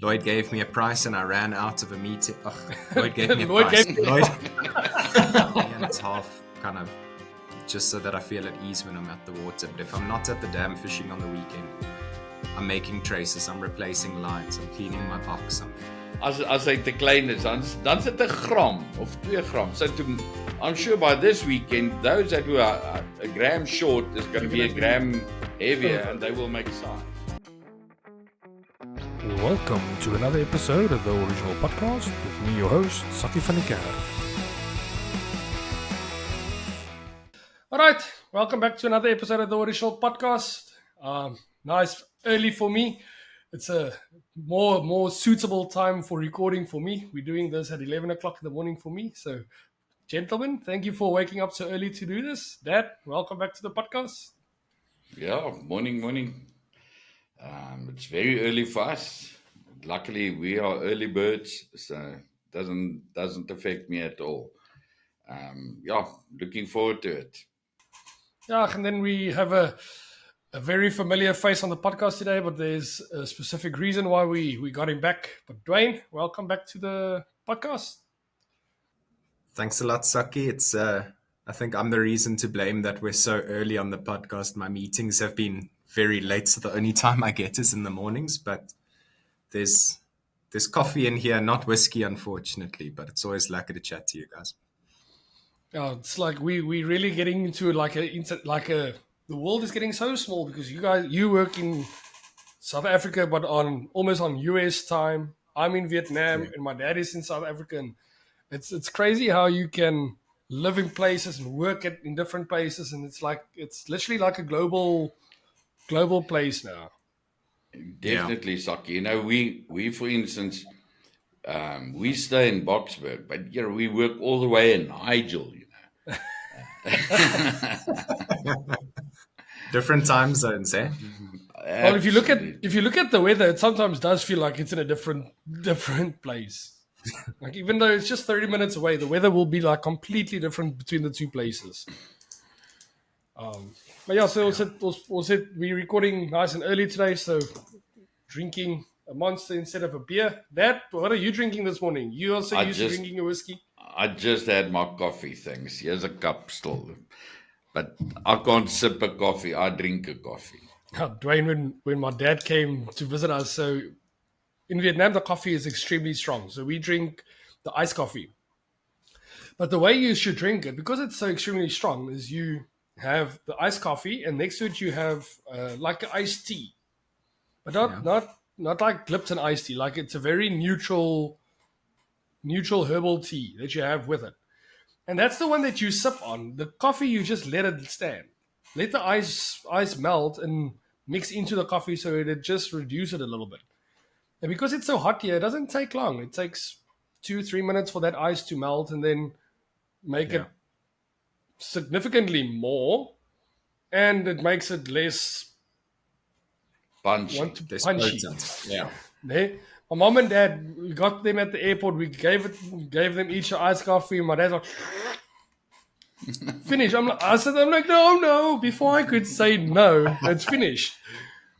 Lloyd gave me a price and I ran out of a meeting. Lloyd gave me a Lloyd price. gave me- Lloyd. And it's half kind of just so that I feel at ease when I'm at the water. But if I'm not at the dam fishing on the weekend, I'm making traces, I'm replacing lines, I'm cleaning my box. As hy te klein is, dan sit 'n gram of 2 gram. So I'm sure by this weekend, those that were a gram short is going to be a gram heavier, and they will make size. Welcome to another episode of the Original Podcast with me, your host, Sakkie van der Kerk. Alright, welcome back to another episode of the Original Podcast. Nice early for me. It's a more suitable time for recording for me. We're doing this at 11 o'clock in the morning for me. So, gentlemen, thank you for waking up so early to do this. Dad, welcome back to the podcast. Yeah, morning. It's very early for us. Luckily, we are early birds, so it doesn't affect me at all. Looking forward to it. Yeah, and then we have a very familiar face on the podcast today, but there's a specific reason why we got him back. But Duane, welcome back to the podcast. Thanks a lot, Sakkie. It's I think I'm the reason to blame that we're so early on the podcast. My meetings have been very late, so the only time I get is in the mornings. But there's coffee in here, not whiskey, unfortunately. But it's always lucky to chat to you guys. Yeah, it's like we really getting into the world is getting so small because you work in South Africa, but almost on US time. I'm in Vietnam, and my dad is in South Africa. And it's crazy how you can live in places and work in different places, and it's literally like a global place now. Definitely, Sakkie. You know, we for instance, we stay in Boksburg, but we work all the way in Hengel. Different time zones, eh? Well, if you look at the weather, it sometimes does feel like it's in a different place. Like even though it's just 30 minutes away, the weather will be like completely different between the two places. But yeah, so we're recording nice and early today, so drinking a Monster instead of a beer. Dad, what are you drinking this morning? You also used to drinking a whiskey? I just had my coffee, thanks. Here's a cup still. But I can't sip a coffee, I drink a coffee. Duane, when my dad came to visit us, so in Vietnam, the coffee is extremely strong. So we drink the iced coffee. But the way you should drink it, because it's so extremely strong, is you have the iced coffee, and next to it you have like an iced tea. But not like Lipton iced tea. Like it's a very neutral herbal tea that you have with it. And that's the one that you sip on. The coffee, you just let it stand. Let the ice melt and mix into the coffee so it just reduces it a little bit. And because it's so hot here, it doesn't take long. It takes 2-3 minutes for that ice to melt and then make it significantly more. And it makes it less punchy. Yeah. My mom and dad, we got them at the airport. We gave them each an iced coffee. My dad's like, finish. I'm like, no. Before I could say no, it's finished.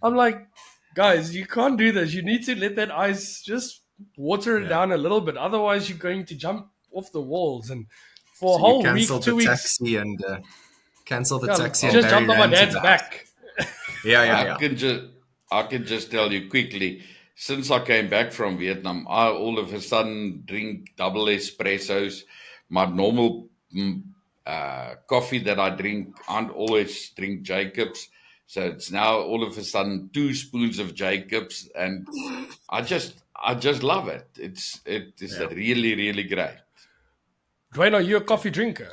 I'm like, guys, you can't do this. You need to let that ice just water it down a little bit. Otherwise, you're going to jump off the walls. And for a whole week, 2 weeks, taxi and cancel the taxi. Just jump on my dad's back. Yeah. I can just tell you quickly. Since I came back from Vietnam, I all of a sudden drink double espressos. My normal coffee that I drink, I always drink Jacobs. So it's now all of a sudden 2 spoons of Jacobs, and I just love it. It is really, really great. Duane, are you a coffee drinker?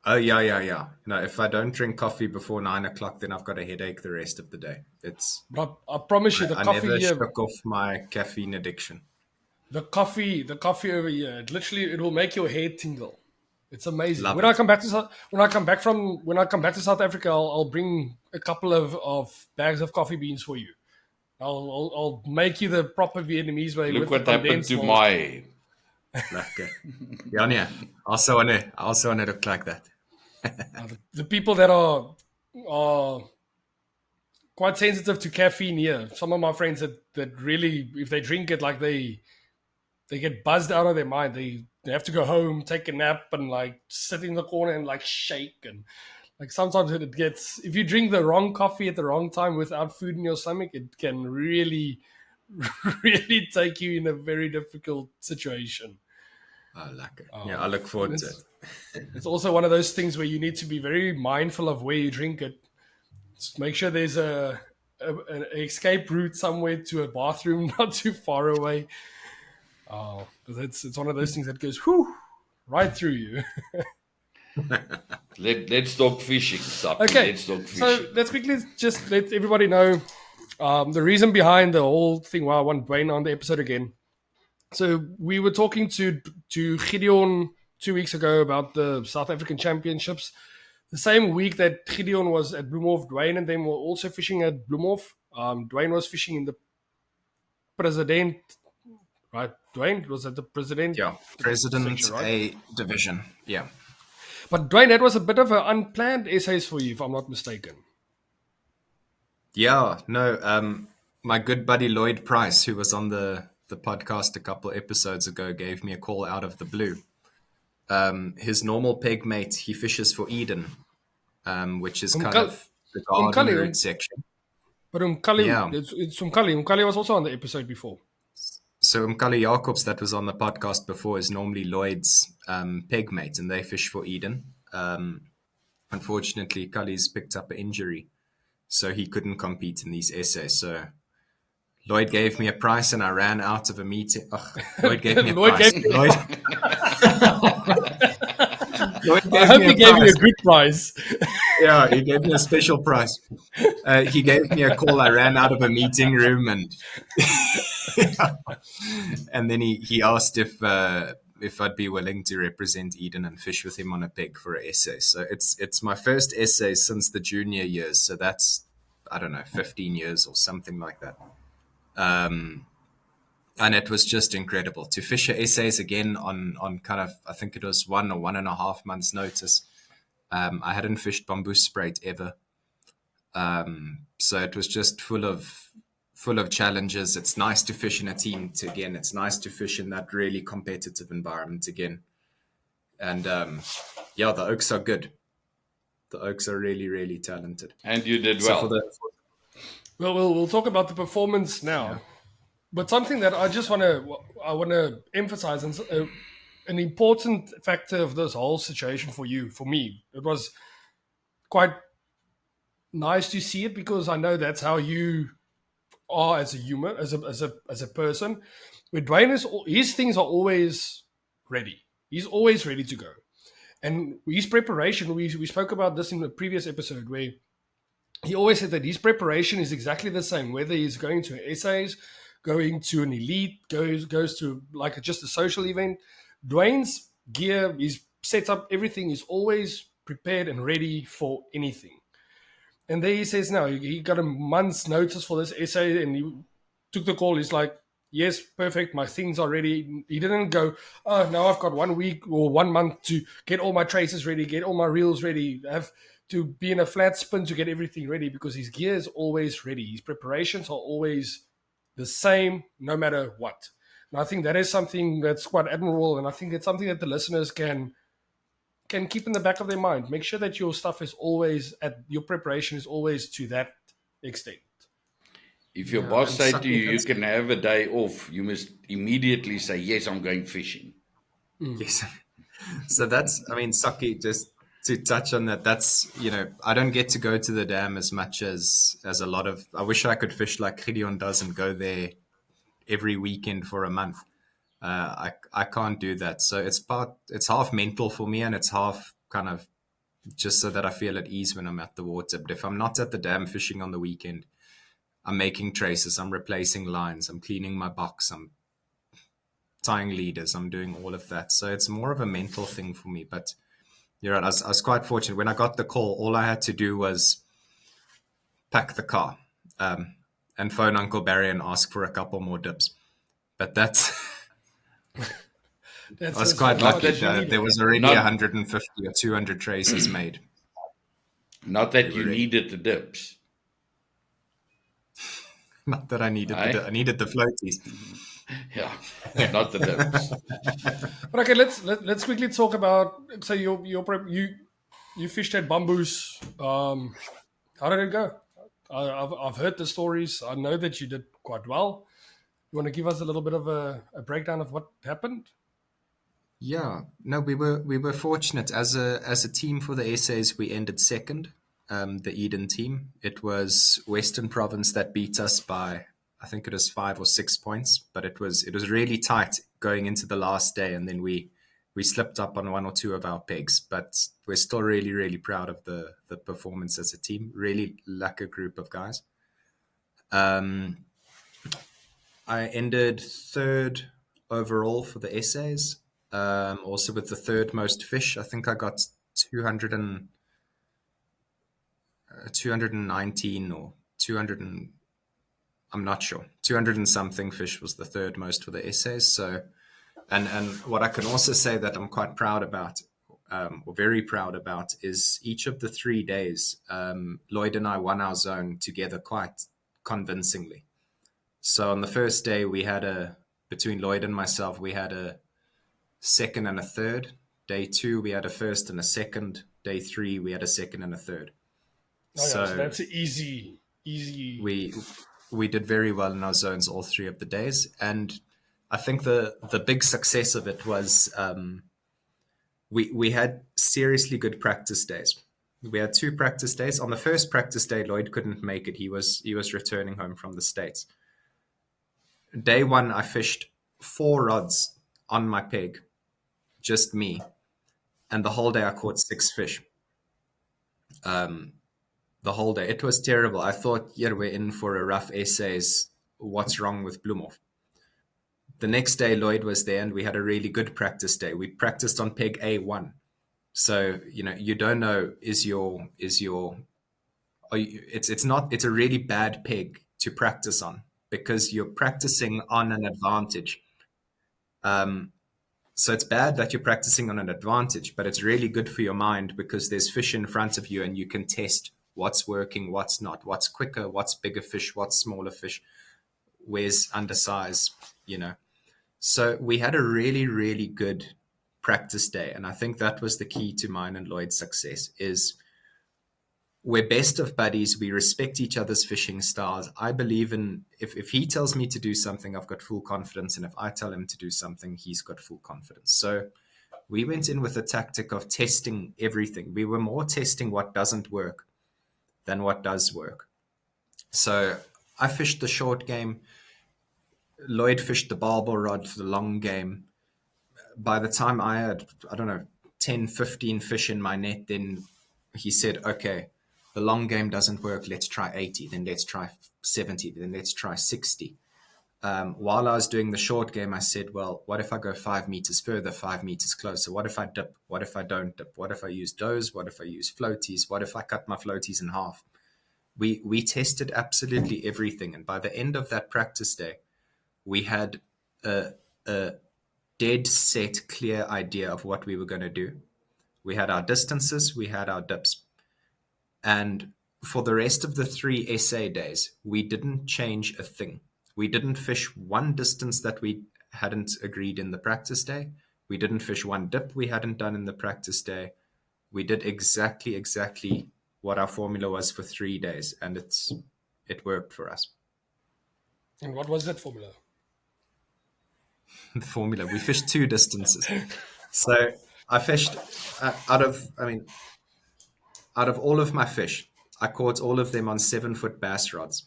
Oh, yeah. No, if I don't drink coffee before 9 o'clock, then I've got a headache the rest of the day. I promise you, the coffee I never here, shook off my caffeine addiction. The coffee over here, it will make your hair tingle. It's amazing. When I come back to South Africa, I'll bring a couple of bags of coffee beans for you. I'll make you the proper Vietnamese way. Look what happened to my hair. Okay. Yeah. Also wanna look like that. The people that are quite sensitive to caffeine here. Some of my friends that really, if they drink it, like they get buzzed out of their mind. They have to go home, take a nap, and like sit in the corner and like shake. And like sometimes it gets, if you drink the wrong coffee at the wrong time without food in your stomach, it can really, really take you in a very difficult situation. I like it. Yeah, I look forward to it. It's also one of those things where you need to be very mindful of where you drink it. Just make sure there's an escape route somewhere to a bathroom not too far away. It's one of those things that goes right through you. Let's talk fishing. Saki. Okay, Let's talk fishing. so let's quickly just let everybody know the reason behind the whole thing. Why I want Duane on the episode again. So we were talking to Gideon 2 weeks ago about the South African Championships. The same week that Gideon was at Bloemhof, Duane and them were also fishing at Bloemhof. Duane was fishing in the President, right? Duane was at the President. Yeah, President section, right? A division. Yeah. But Duane, that was a bit of an unplanned essays for you, if I'm not mistaken. Yeah, no. My good buddy Lloyd Price, who was on the podcast a couple episodes ago, gave me a call out of the blue. His normal peg mate, he fishes for Eden, which is kind of the garden route section. But Umkali, Yeah. it's Umkali. Umkali was also on the episode before. So Umkali Jacobs, that was on the podcast before, is normally Lloyd's peg mate, and they fish for Eden. Unfortunately, Kali's picked up an injury, so he couldn't compete in these essays. So Lloyd gave me a price, and I ran out of a meeting. Lloyd gave me a price. I hope he gave you a good price. Yeah, he gave me a special price. He gave me a call. I ran out of a meeting room, and then he asked if I'd be willing to represent Eden and fish with him on a peg for an essay. So it's my first essay since the junior years. So that's, I don't know, 15 years or something like that. And it was just incredible to fish essays again on kind of, I think it was 1 or 1.5 months notice. I hadn't fished bamboo sprayed ever. So it was just full of challenges. It's nice to fish in a team again. It's nice to fish in that really competitive environment again. And yeah, the Oaks are good. The Oaks are really, really talented. And you did well. Well, we'll talk about the performance now. Yeah. But something that I want to emphasize, and an important factor of this whole situation for me, it was quite nice to see it, because I know that's how you are as a human, as a person. Where Duane his things are always ready. He's always ready to go, and his preparation. We spoke about this in the previous episode, where he always said that his preparation is exactly the same, whether he's going to essays, going to an elite, goes to like just a social event. Duane's gear, his setup, everything is always prepared and ready for anything. And there he says now, he got a month's notice for this essay, and he took the call. He's like, yes, perfect, my things are ready. He didn't go, oh, now I've got 1 week or 1 month to get all my traces ready, get all my reels ready, have to be in a flat spin to get everything ready, because his gear is always ready. His preparations are always the same, no matter what. And I think that is something that's quite admirable, and I think it's something that the listeners can keep in the back of their mind. Make sure that your stuff is always your preparation is always to that extent. If your boss say to you can have a day off, you must immediately say, yes, I'm going fishing. Yes. So that's, I mean, Saki, just to touch on that, that's, I don't get to go to the dam as much as a lot of, I wish I could fish like Gideon does and go there every weekend for a month. I can't do that. So it's half mental for me, and it's half kind of just so that I feel at ease when I'm at the water. But if I'm not at the dam fishing on the weekend, I'm making traces, I'm replacing lines, I'm cleaning my box, I'm tying leaders, I'm doing all of that. So it's more of a mental thing for me. But you're right, I was quite fortunate. When I got the call, all I had to do was pack the car and phone Uncle Barry and ask for a couple more dips. But that's... I was quite lucky that there was already 150 or 200 traces made. Not that you needed the dips. Not that I needed Aye. I needed the floaties. Yeah, not the dips. But okay, let's quickly talk about. So you fished at bamboos. How did it go? I've heard the stories. I know that you did quite well. You want to give us a little bit of a breakdown of what happened? Yeah, no, we were fortunate as a team for the essays. We ended second, the Eden team. It was Western Province that beat us by, I think it was 5 or 6 points, but it was really tight going into the last day, and then we slipped up on one or two of our pegs. But we're still really really proud of the performance as a team. Really lucky group of guys. Um, I ended third overall for the essays. Also with the third most fish. I think I got 200 and 219 or 200 and I'm not sure. 200 and something fish was the third most for the essays. So, and what I can also say that I'm quite proud about, or very proud about, is each of the 3 days, Lloyd and I won our zone together quite convincingly. So on the first day, between Lloyd and myself, we had a second and a third. Day 2, we had a first and a second. Day 3, we had a second and a third. Oh yeah, so So that's easy. we did very well in our zones all 3 of the days, and I think the big success of it was we had seriously good practice days. We had 2 practice days. On the first practice day, Lloyd couldn't make it. He was returning home from the States. Day 1, I fished 4 rods on my peg, just me, and the whole day I caught 6 fish. The whole day. It was terrible. I thought, yeah, we're in for a rough essays. What's wrong with Bloemhof? The next day, Lloyd was there, and we had a really good practice day. We practiced on peg A1. So you don't know it's a really bad peg to practice on because you're practicing on an advantage. So it's bad that you're practicing on an advantage, but it's really good for your mind because there's fish in front of you and you can test what's working, what's not, what's quicker, what's bigger fish, what's smaller fish, where's undersize, you know. So we had a really, really good practice day. And I think that was the key to mine and Lloyd's success is we're best of buddies. We respect each other's fishing styles. I believe in if he tells me to do something, I've got full confidence. And if I tell him to do something, he's got full confidence. So we went in with a tactic of testing everything. We were more testing what doesn't work than what does work. So I fished the short game. Lloyd fished the barbel rod for the long game. By the time I had, I don't know, 10, 15 fish in my net, then he said, okay, the long game doesn't work. Let's try 80. Then let's try 70. Then let's try 60. While I was doing the short game, I said, well, what if I go 5 meters further, 5 meters closer? What if I dip? What if I don't dip? What if I use does? What if I use floaties? What if I cut my floaties in half? We tested absolutely everything. And by the end of that practice day, we had a dead set, clear idea of what we were going to do. We had our distances, we had our dips. And for the rest of the 3 essay days, we didn't change a thing. We didn't fish one distance that we hadn't agreed in the practice day. We didn't fish one dip we hadn't done in the practice day. We did exactly what our formula was for 3 days, and it worked for us. And what was that formula? The formula. We fished 2 distances. So I fished out of all of my fish, I caught all of them on 7-foot bass rods.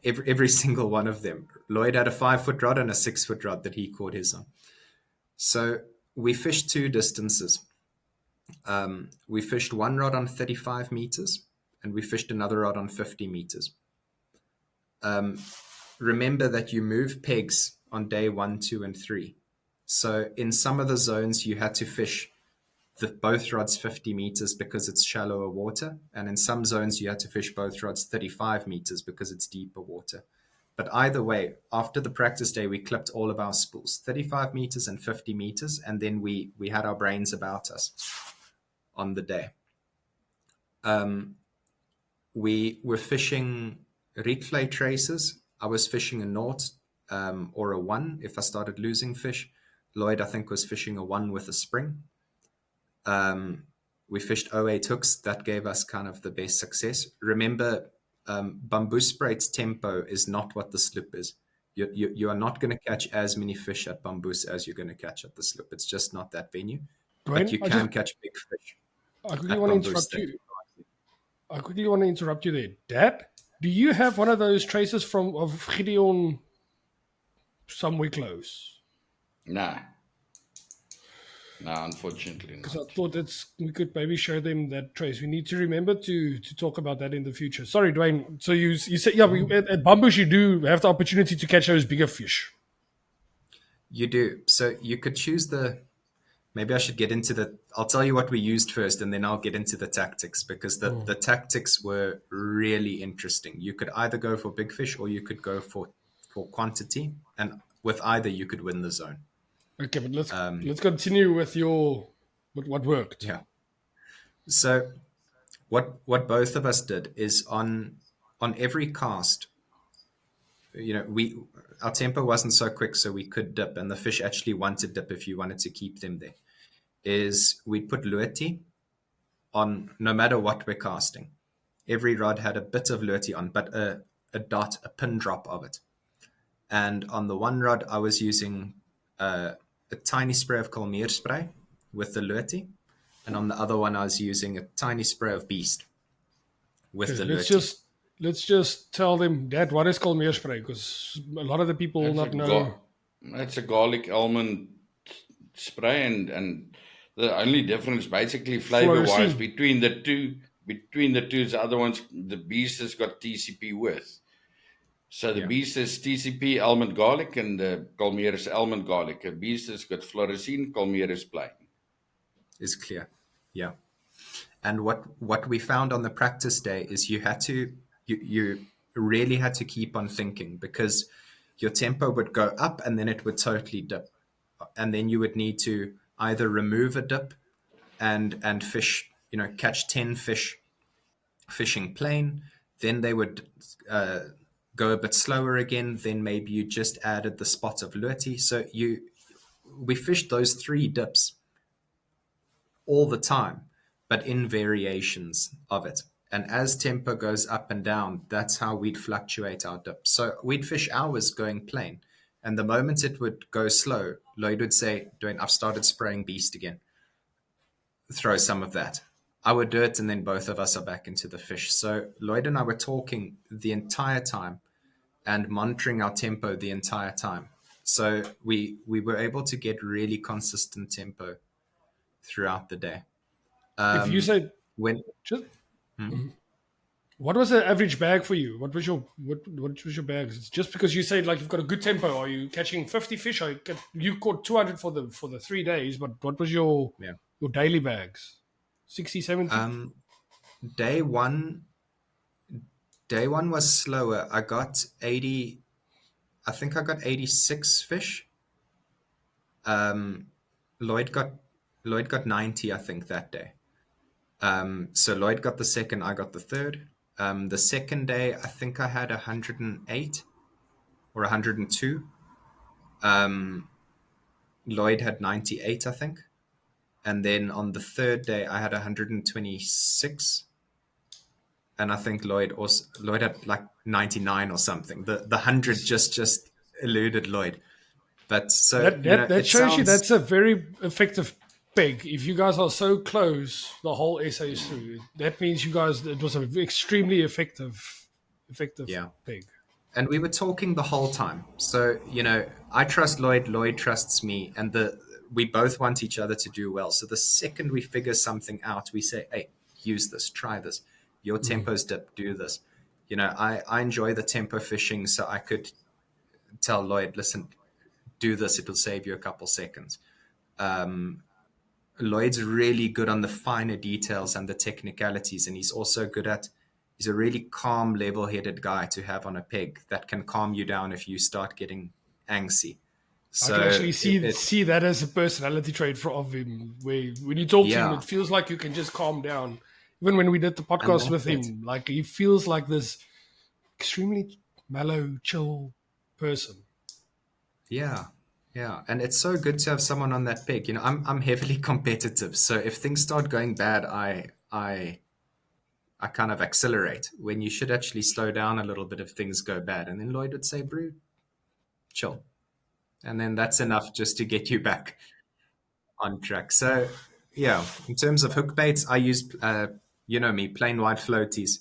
Every single one of them. Lloyd had a 5-foot rod and a 6-foot rod that he caught his on. So we fished 2 distances. We fished one rod on 35 meters and we fished another rod on 50 meters. Remember that you move pegs on day 1, 2, and 3. So in some of the zones, you had to fish both rods 50 meters because it's shallower water. And in some zones, you had to fish both rods 35 meters because it's deeper water. But either way, after the practice day, we clipped all of our spools, 35 meters and 50 meters. And then we had our brains about us on the day. we were fishing replay traces. I was fishing a naught or a 1 if I started losing fish. Lloyd, I think, was fishing a 1 with a spring. We fished 08 hooks. That gave us kind of the best success. Remember, bamboo sprait's tempo is not what the slip is. You are not going to catch as many fish at bamboos as you're going to catch at the slip. It's just not that venue. But Duane, you can catch big fish I quickly at want to bamboos. interrupt you. I quickly want to interrupt you there. Dad, do you have one of those traces of Gideon somewhere close? No. No, unfortunately Because not. I thought we could maybe show them that trace. We need to remember to talk about that in the future. Sorry, Duane. So you said, yeah, at bamboos you do have the opportunity to catch those bigger fish. You do. So you could choose maybe I should get into I'll tell you what we used first and then I'll get into the tactics, because the tactics were really interesting. You could either go for big fish or you could go for quantity, and with either you could win the zone. Okay, but let's continue with what worked. Yeah. So what both of us did is on every cast, our tempo wasn't so quick, so we could dip, and the fish actually want to dip if you wanted to keep them there. Is we'd put lueti on no matter what we're casting. Every rod had a bit of lueti on, but a dot, a pin drop of it. And on the one rod, I was using a tiny spray of kalmeer spray with the lueti, and on the other one, I was using a tiny spray of beast with the lueti. Let's just tell them, Dad, what is kalmeer spray? Because a lot of the people will not know. It's a garlic almond spray, and the only difference, basically flavor-wise, between the two is the other ones. The beast has got TCP with. So the beast is TCP almond garlic, and the kalmeer is almond garlic. The beast has got fluorescein, kalmeer is plain. Is clear, yeah. And what we found on the practice day is you really had to keep on thinking, because your tempo would go up and then it would totally dip, and then you would need to either remove a dip and fish, catch 10 fish fishing plain, then they would go a bit slower again, then maybe you just added the spot of lueti. So we fished those 3 dips all the time, but in variations of it. And as tempo goes up and down, that's how we'd fluctuate our dips. So we'd fish hours going plain, and the moment it would go slow, Lloyd would say, Duane, I've started spraying beast again. Throw some of that. I would do it, and then both of us are back into the fish. So Lloyd and I were talking the entire time and monitoring our tempo the entire time. So we were able to get really consistent tempo throughout the day. If you said what was the average bag for you? What was your bags? It's just because you said like you've got a good tempo. Are you catching 50 fish? You caught 200 for the 3 days, but what was your daily bags? 60, 70? Day one was slower. I got 80. I think I got 86 fish. Lloyd got 90, I think, that day. So Lloyd got the second, I got the third. The second day, I think I had 108 or 102. Lloyd had 98, I think. And then on the third day, I had 126. And I think Lloyd had like 99 or something. The 100 just eluded Lloyd. But so that shows you that's a very effective peg. If you guys are so close, the whole essay is through. That means it was an extremely effective peg. And we were talking the whole time. So, I trust Lloyd, Lloyd trusts me, and we both want each other to do well. So the second we figure something out, we say, hey, use this, try this. Your tempo's dip, do this. I enjoy the tempo fishing, so I could tell Lloyd, listen, do this, it'll save you a couple seconds. Lloyd's really good on the finer details and the technicalities, and he's a really calm, level-headed guy to have on a peg that can calm you down if you start getting angsty. So I can actually see that as a personality trait of him, where when you talk to him, it feels like you can just calm down Even when we did the And podcast with that's it. him, like he feels like this extremely mellow, chill person. Yeah. Yeah. And it's so good to have someone on that peg. You know, I'm heavily competitive. So if things start going bad, I kind of accelerate when you should actually slow down a little bit if things go bad. And then Lloyd would say, Brew, chill. And then that's enough just to get you back on track. So, yeah, in terms of hook baits, I use, you know me, plain white floaties,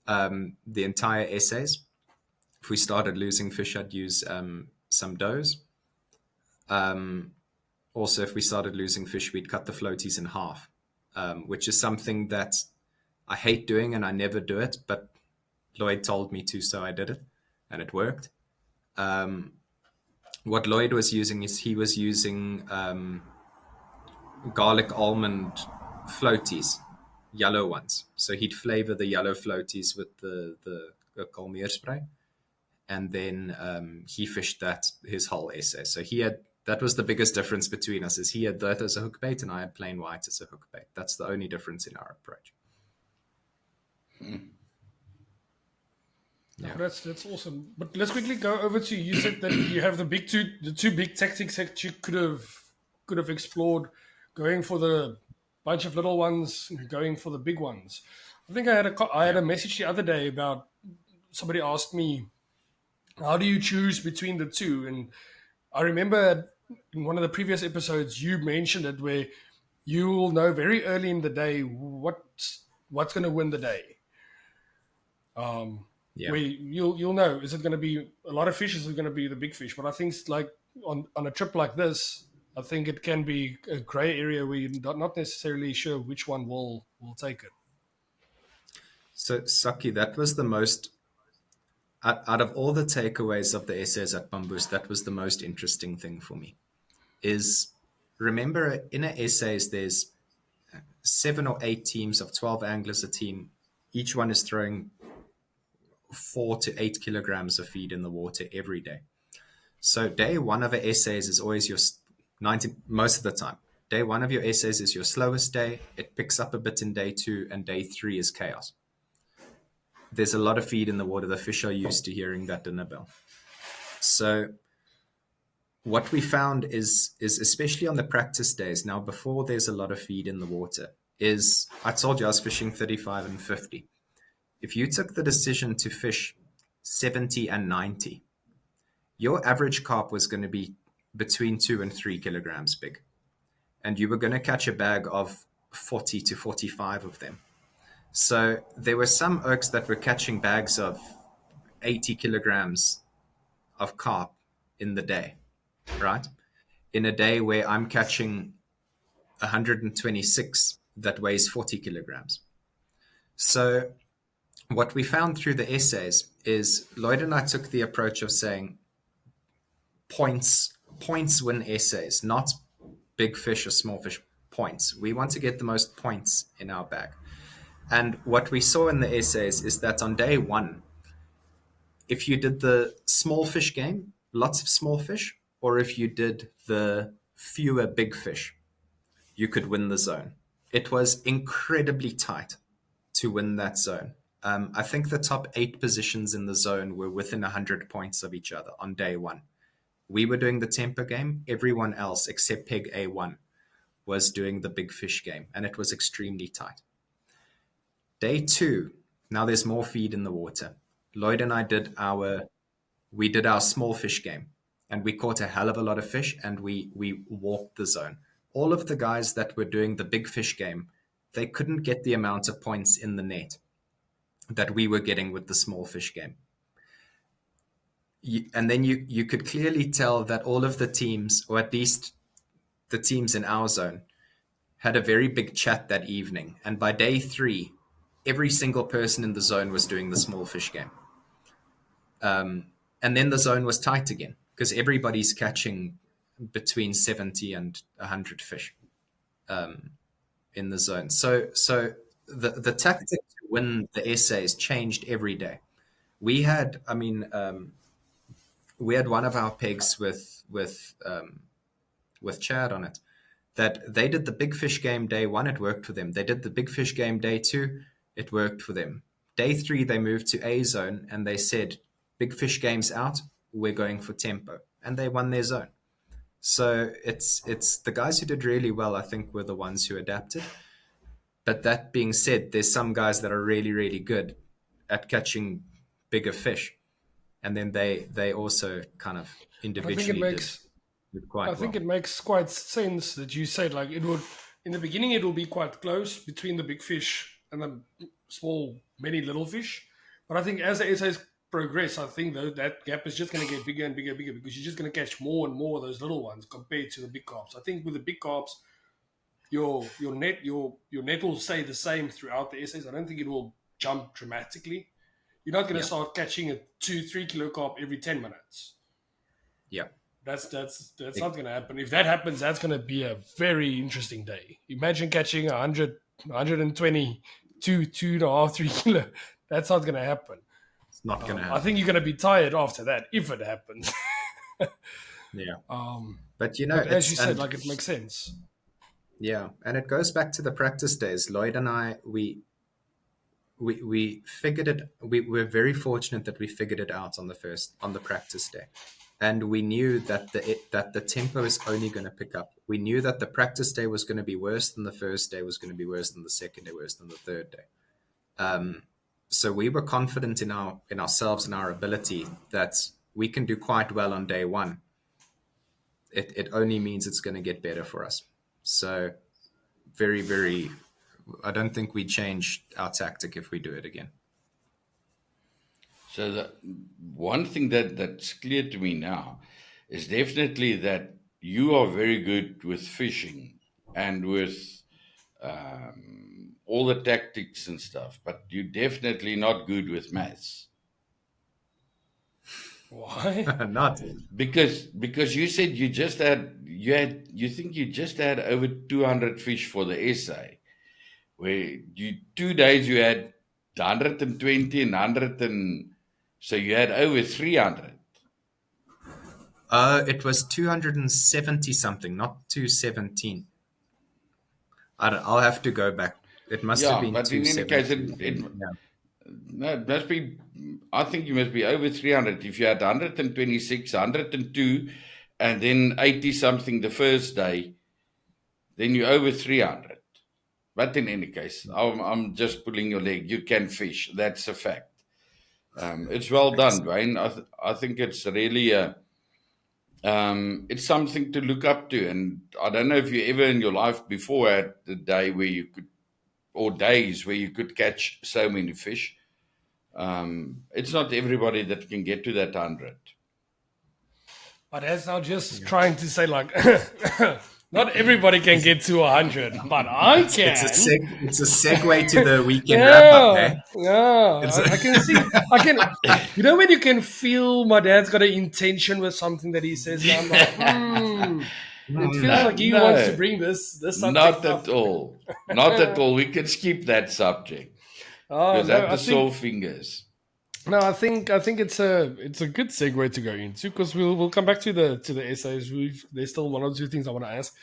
the entire essays. If we started losing fish, I'd use some does. Also, if we started losing fish, we'd cut the floaties in half, which is something that I hate doing and I never do it, but Lloyd told me to, so I did it and it worked. What Lloyd was using is he was using garlic almond floaties, yellow ones. So he'd flavor the yellow floaties with the Kalmeer spray, and then he fished that his whole essay. So he had that was the biggest difference between us is he had that as a hook bait and I had plain white as a hook bait. That's the only difference in our approach. No, Yeah. that's awesome. But let's quickly go over to you said that you have the two big tactics that you could have explored, going for the bunch of little ones, and going for the big ones. I think I had Yeah. a message the other day about somebody asked me, how do you choose between the two? And I remember in one of the previous episodes you mentioned it, where you will know very early in the day what's going to win the day. Yeah. Where you'll know, is it going to be a lot of fish? Is it going to be the big fish? But I think like on a trip like this, I think it can be a gray area where you're not necessarily sure which one will take it. So Saki, that was the most out of all the takeaways of the essays at Bamboos, that was the most interesting thing for me. Is remember in a essays there's 7 or 8 teams of 12 anglers a team. Each one is throwing 4 to 8 kilograms of feed in the water every day. So day one of an essays is always your 90 most of the time. Day one of your essays is your slowest day. It picks up a bit in day two, and day three is chaos. There's a lot of feed in the water. The fish are used to hearing that dinner bell. So what we found is especially on the practice days, now before there's a lot of feed in the water, is I told you I was fishing 35 and 50. If you took the decision to fish 70 and 90, your average carp was going to be between 2 and 3 kilograms big. And you were going to catch a bag of 40 to 45 of them. So there were some oaks that were catching bags of 80 kilograms of carp in the day, right? In a day where I'm catching 126 that weighs 40 kilograms. So what we found through the essays is Lloyd and I took the approach of saying points win essays, not big fish or small fish, points. We want to get the most points in our bag. And what we saw in the essays is that on day one, if you did the small fish game, lots of small fish, or if you did the fewer big fish, you could win the zone. It was incredibly tight to win that zone. I think the top 8 positions in the zone were within 100 points of each other on day one. We were doing the temper game. Everyone else, except Peg A1, was doing the big fish game, and it was extremely tight. Day two, now there's more feed in the water. Lloyd and I did our small fish game, and we caught a hell of a lot of fish, and we walked the zone. All of the guys that were doing the big fish game, they couldn't get the amount of points in the net that we were getting with the small fish game. And then you could clearly tell that all of the teams, or at least the teams in our zone, had a very big chat that evening. And by day three, every single person in the zone was doing the small fish game. And then the zone was tight again because everybody's catching between 70 and 100 fish in the zone. So the tactic to win the essays changed every day. We had, I mean, we had one of our pegs with Chad on it, that they did the big fish game day 1, it worked for them. They did the big fish game day 2, it worked for them. Day 3, they moved to A zone and they said, big fish game's out, we're going for tempo. And they won their zone. So it's the guys who did really well, I think, were the ones who adapted. But that being said, there's some guys that are really, really good at catching bigger fish. And then they also kind of individually did quite well. I think it makes quite sense that you said, like, it would, in the beginning, it will be quite close between the big fish and the small, many little fish. But I think as the essays progress, I think that gap is just going to get bigger and bigger and bigger, because you're just going to catch more and more of those little ones compared to the big carps. I think with the big carps, your net will stay the same throughout the essays. I don't think it will jump dramatically. You're not going to start catching a 2-3 kilo carp every 10 minutes. Yeah. That's not going to happen. If that happens, that's going to be a very interesting day. Imagine catching 100, 120, 2.5, 3 kilo. That's not going to happen. It's not going to happen. I think you're going to be tired after that if it happens. Yeah. But as you said, like, it makes sense. Yeah, and it goes back to the practice days. Lloyd and I, we figured it. We're very fortunate that we figured it out on the practice day, and we knew that the tempo is only going to pick up. We knew that the practice day was going to be worse than the first day, was going to be worse than the second day, worse than the third day. So we were confident in ourselves and our ability that we can do quite well on day 1. It only means it's going to get better for us. So very, very, I don't think we change our tactic if we do it again. So the one thing that's clear to me now is definitely that you are very good with fishing and with all the tactics and stuff, but you're definitely not good with maths. Why? Not because you said you think you just had over 200 fish for the essay, where 2 days you had 120 and 100 and so you had over 300. It was 270 something, not 217. I'll have to go back. It must have been. But in any case, no, it must be. I think you must be over 300 if you had 126, 102, and then 80 something the first day. Then you're over 300. But in any case, I'm just pulling your leg. You can fish. That's a fact. It's well done, Duane. I think it's really it's something to look up to. And I don't know if you ever in your life before had the day where you could, or days where you could catch so many fish. It's not everybody that can get to that 100. But as I'm just trying to say, like, not everybody can get to 100, but I can. It's a segue to the weekend wrap-up, eh? Yeah, I can see. You know when you can feel my dad's got an intention with something that he says, and I'm like, it feels like he wants to bring this subject Not up. at all. Not at all. We can skip that subject. Because I have the sore fingers. No, I think it's a good segue to go into, because we'll come back to the essays. There's still one or two things I want to ask,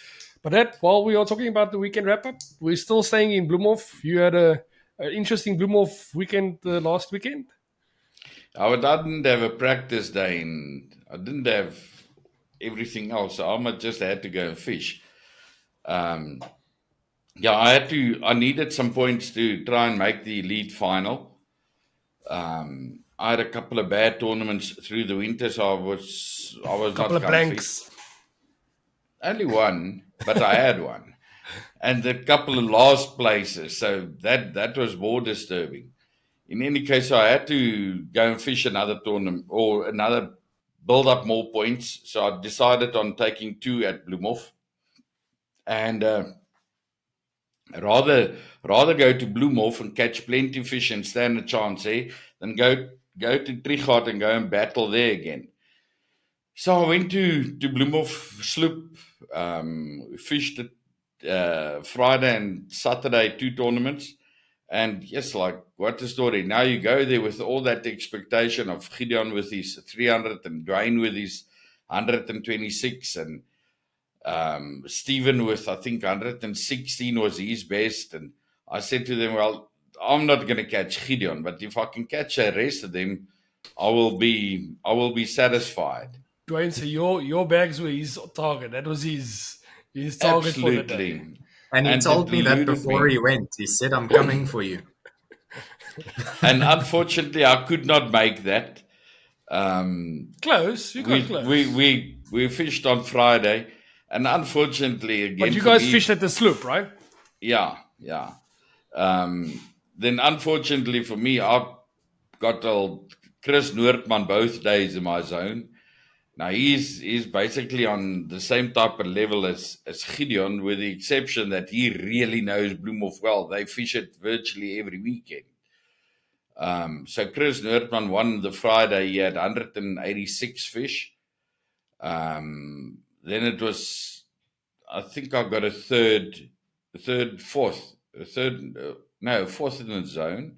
but while we are talking about the weekend wrap up, we're still staying in Bloemhof. You had an interesting Bloemhof weekend last weekend. I didn't have a practice day, and I didn't have everything else, so I just had to go and fish. I needed some points to try and make the elite final. I had a couple of bad tournaments through the winter, so I was not couple of blanks. Only one, but I had one, and a couple of last places. So that was more disturbing. In any case, I had to go and fish another tournament or build up more points. So I decided on taking 2 at Bloemhof, and rather go to Bloemhof and catch plenty of fish and stand a chance than go to Trichard and go and battle there again. So I went to Bloemhof sloop, fished Friday and Saturday 2 tournaments, and yes, like, what a story. Now you go there with all that expectation of Gideon with his 300 and Duane with his 126, and Stephen with, I think, 116 was his best. And I said to them, well, I'm not going to catch Gideon, but if I can catch the rest of them, I will be satisfied. Duane, so your bags were his target. That was his target for the day. Absolutely. And he And told it me that eluded before me. he went. He said, I'm coming for you. And unfortunately, I could not make that. Close. You got close. We fished on Friday, and unfortunately, again, But you for guys me, fished at the sloop, right? yeah. Then unfortunately for me, I got old Chris Noordman both days in my zone. Now he's basically on the same type of level as Gideon, with the exception that he really knows Bloemhof well. They fish it virtually every weekend. So Chris Noordman won the Friday. He had 186 fish. Then it was, I think I got fourth in the zone.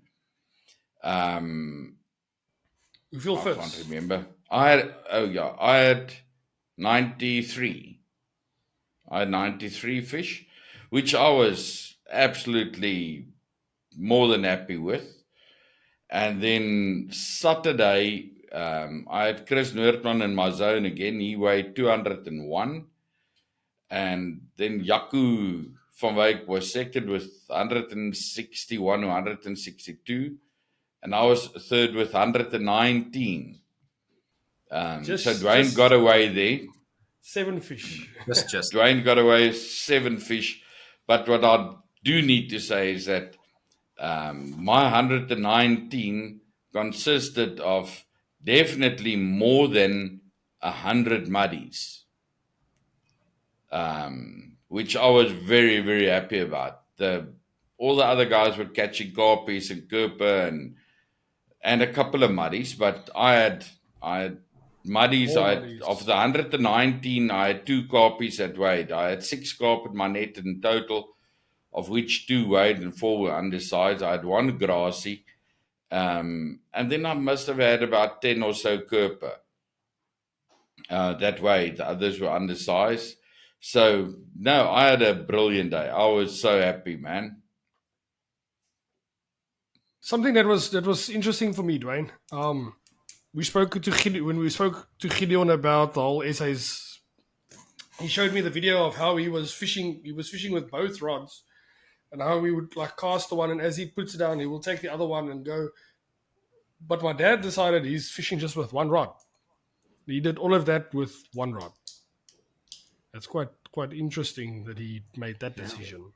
You feel I first. can't remember. I had 93. I had 93 fish, which I was absolutely more than happy with. And then Saturday, I had Chris Noordman in my zone again. He weighed 201. And then Jaco van Wyk was second with 161 or 162. And I was third with 119. So Duane got away there. 7 fish. Just. Duane got away 7 fish. But what I do need to say is that my 119 consisted of definitely more than 100 muddies, which I was very, very happy about. All the other guys were catching carpies and kurper and a couple of muddies, but I had muddies. Of the 119, I had 2 carpies that weighed. I had 6 carp in my net in total, of which 2 weighed and 4 were undersized. I had 1 grassy, and then I must have had about 10 or so kurper that weighed. The others were undersized. So no, I had a brilliant day. I was so happy, man. Something that was interesting for me, Duane. We spoke to Gideon, when we spoke to Gideon about the whole essays. He showed me the video of how he was fishing. He was fishing with both rods, and how we would like cast the one, and as he puts it down, he will take the other one and go. But my dad decided he's fishing just with one rod. He did all of that with one rod. That's quite interesting that he made that decision.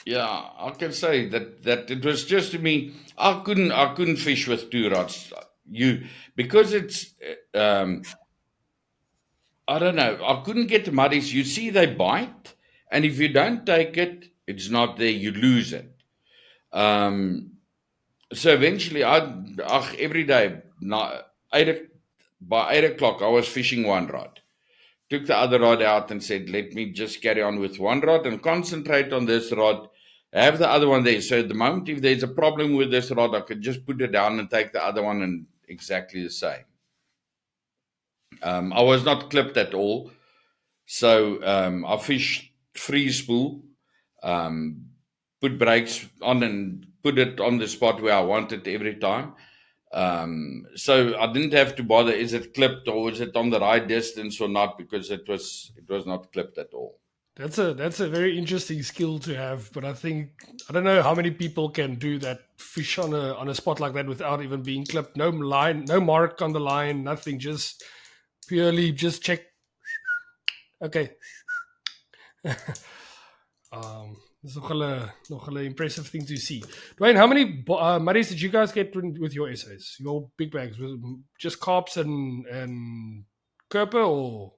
Yeah, I can say that it was just to me. I couldn't fish with 2 rods. Because it's I don't know. I couldn't get the muddies. You see, they bite, and if you don't take it, it's not there. You lose it. So eventually, every day by 8 o'clock, I was fishing 1 rod. Took the other rod out and said, let me just carry on with 1 rod and concentrate on this rod. Have the other one there. So at the moment, if there's a problem with this rod, I could just put it down and take the other one, and exactly the same. I was not clipped at all. So I fished free spool, put brakes on and put it on the spot where I want it every time. So I didn't have to bother, is it clipped or is it on the right distance or not, because it was not clipped at all. That's a very interesting skill to have, but I don't know how many people can do that, fish on a spot like that without even being clipped. No line, no mark on the line, nothing, just purely just check. Okay. It's nog a impressive thing to see. Duane, how many muddies did you guys get with your essays? Your big bags? Was it just carps and kurper, or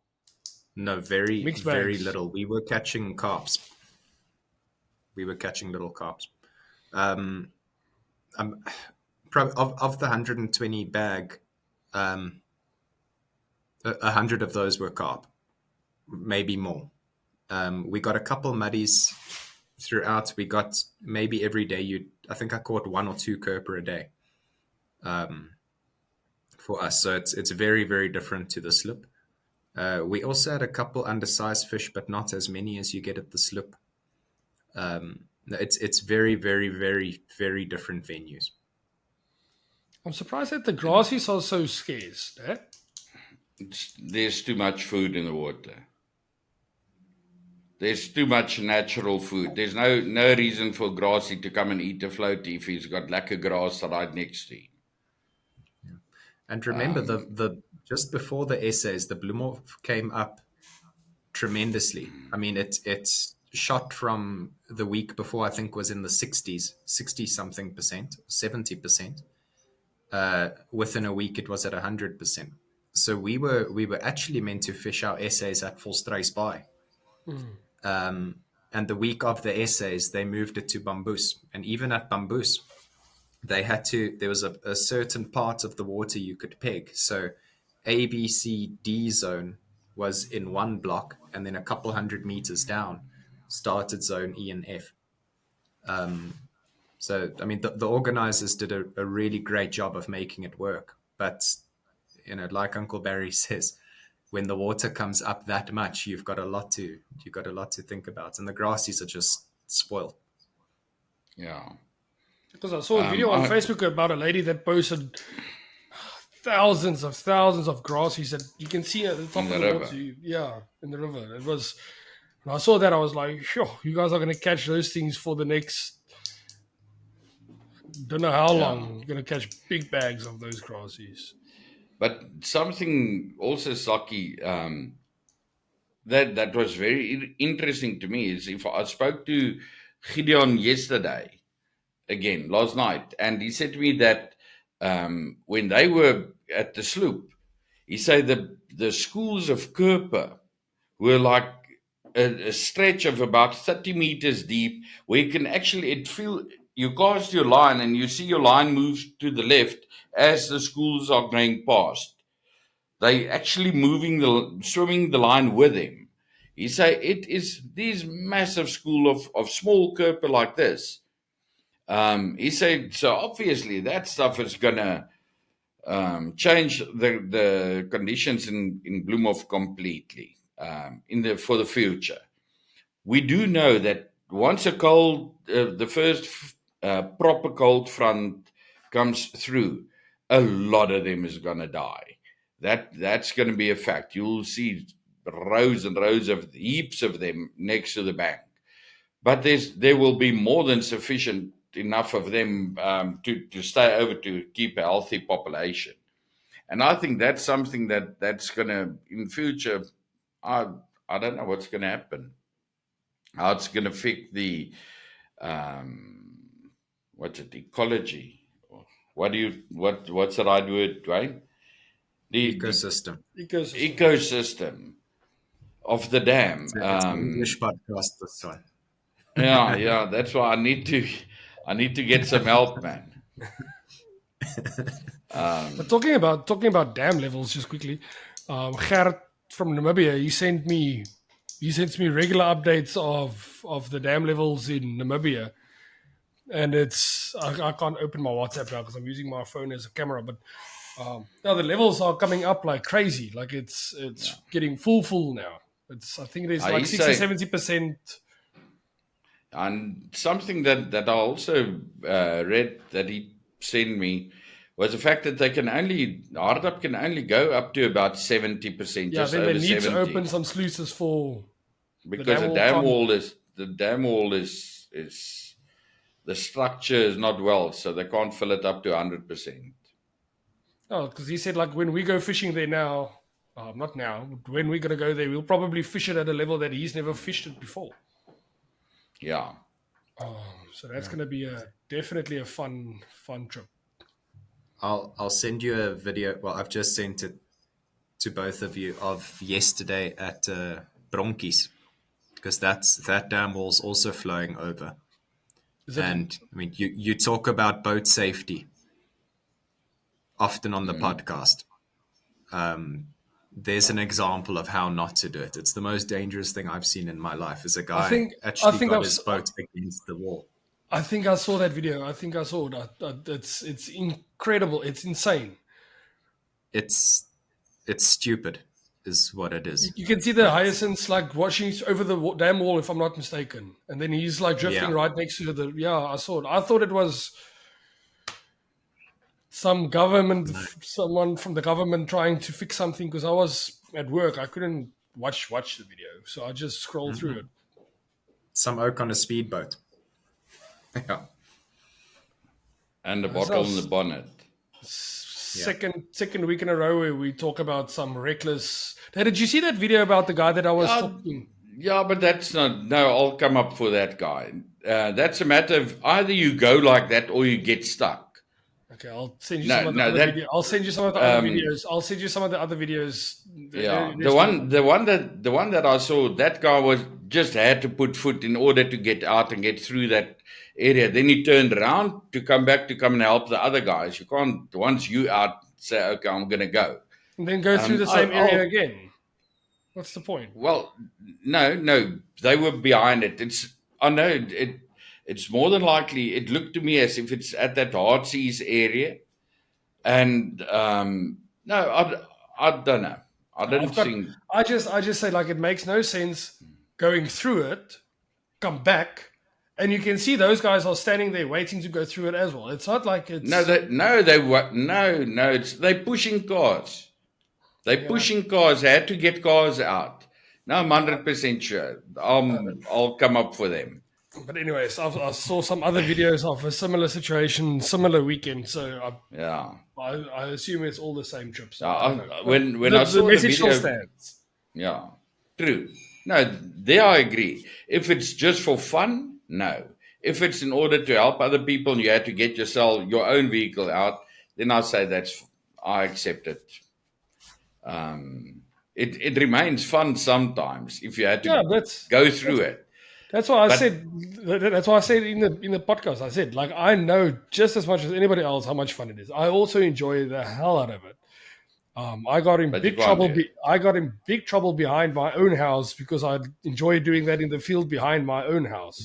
No, very bags? little. We were catching carps. We were catching little carps. Of the 120 bag, 100 of those were carp, maybe more. We got a couple muddies throughout. We got maybe every day. I think I caught 1 or 2 kurper a day. For us, so it's very, very different to the slip. We also had a couple undersized fish, but not as many as you get at the sloop. It's very, very, very, very different venues. I'm surprised that the grassies are so scarce. Eh? There's too much food in the water. There's too much natural food. There's no reason for Grassy to come and eat a floaty if he's got lekker grass right next to him. And remember, the just before the essays, the Bloemhof came up tremendously. I mean, it's shot from the week before, I think was in the 60s, 60 something percent, 70%. Within a week, it was at 100%. So we were actually meant to fish our essays at Volstruis Bay. And the week of the essays, they moved it to Bamboos. And even at Bamboos, there was a certain part of the water you could peg. So A, B, C, D zone was in one block, and then a couple 100 meters down started zone E and F. So, I mean, the organizers did a really great job of making it work. But, like Uncle Barry says, when the water comes up that much, you've got a lot to think about, and the grassies are just spoiled. Yeah. Because I saw a video on Facebook about a lady that posted thousands of grassies that you can see at the top of the water. Yeah, in the river. It was. When I saw that, I was like, sure, you guys are going to catch those things for the next, don't know how long. You're going to catch big bags of those grassies. But something also, Saki, that was very interesting to me is if I spoke to Gideon yesterday, again, last night, and he said to me that when they were at the sloop, he said the schools of Kerper were like a stretch of about 30 meters deep, where you can actually, you cast your line and you see your line moves to the left as the schools are going past. They actually swimming the line with him. He say it is these massive school of small Kerper like this. He said, so obviously that stuff is gonna change the conditions in Bloemhof completely for the future. We do know that once the first proper cold front comes through, a lot of them is gonna die. That's going to be a fact. You'll see rows and rows of heaps of them next to the bank. But there will be more than sufficient enough of them to stay over to keep a healthy population. And I think that's something that's going to, in future, I don't know what's going to happen. How it's going to affect the, ecology? What's the right word, Duane? The ecosystem of the dam. It's an English podcast, this one. Yeah, that's why I need to get some help, man. But talking about dam levels, just quickly, Gerrit from Namibia, he sends me regular updates of the dam levels in Namibia, and I can't open my WhatsApp now because I'm using my phone as a camera, but. Now the levels are coming up like crazy. Like it's getting full now. I think there's like 60-70%. And something that I also read that he sent me was the fact that Hardap can only go up to about 70%. Yeah, then they need to open some sluices because the dam wall is the structure is not well, so they can't fill it up to 100%. Oh, because he said like when we go fishing there now, not now, but when we're going to go there, we'll probably fish it at a level that he's never fished it before. Yeah. So that's going to be definitely a fun trip. I'll send you a video. Well, I've just sent it to both of you of yesterday at Bronkies, because that dam wall's also flowing over. And I mean, you talk about boat safety often on the podcast. There's an example of how not to do it. It's the most dangerous thing I've seen in my life. Is a guy actually got his boat against the wall. I think I saw that video. I think I saw it. It's incredible. It's insane. It's stupid. is what it is. You can see the hyacinths like watching over the dam wall, if I'm not mistaken. And then he's like drifting right next to the. Yeah, I saw it. I thought it was some government, someone from the government trying to fix something because I was at work. I couldn't watch the video, so I just scrolled through it. Some oak on a speedboat. Yeah. And a bottle in the bonnet. Second week in a row where we talk about some reckless. Hey, did you see that video about the guy that I was talking? Yeah, but that's not. No, I'll come up for that guy. That's a matter of either you go like that or you get stuck. Okay, I'll send you some of the other videos. I'll send you some of the other videos. I'll send you some of the other videos. Yeah, the one that I saw, that guy was just had to put foot in order to get out and get through that area. Then he turned around to come and help the other guys. You can't, once you out, say, okay, I'm going to go. And then go through the same area again. What's the point? Well, no, they were behind it. I know it's more than likely, it looked to me as if it's at that hard seas area. And no, I don't know. I didn't think. I just say, like, it makes no sense going through it, come back, and you can see those guys are standing there waiting to go through it as well. It's not like it's they're pushing cars. They're pushing cars. They had to get cars out. Now I'm 100% sure. I'll come up for them. But anyways, I saw some other videos of a similar situation, similar weekend. So I assume it's all the same trips. When I saw the video, stands. Yeah, true. No, there I agree. If it's just for fun, no. If it's in order to help other people and you had to get your own vehicle out, then I say I accept it. It remains fun sometimes if you had to go through it. That's why I said. That's why I said in the podcast. I said, like, I know just as much as anybody else how much fun it is. I also enjoy the hell out of it. I got in big trouble. I got in big trouble behind my own house because I enjoy doing that in the field behind my own house.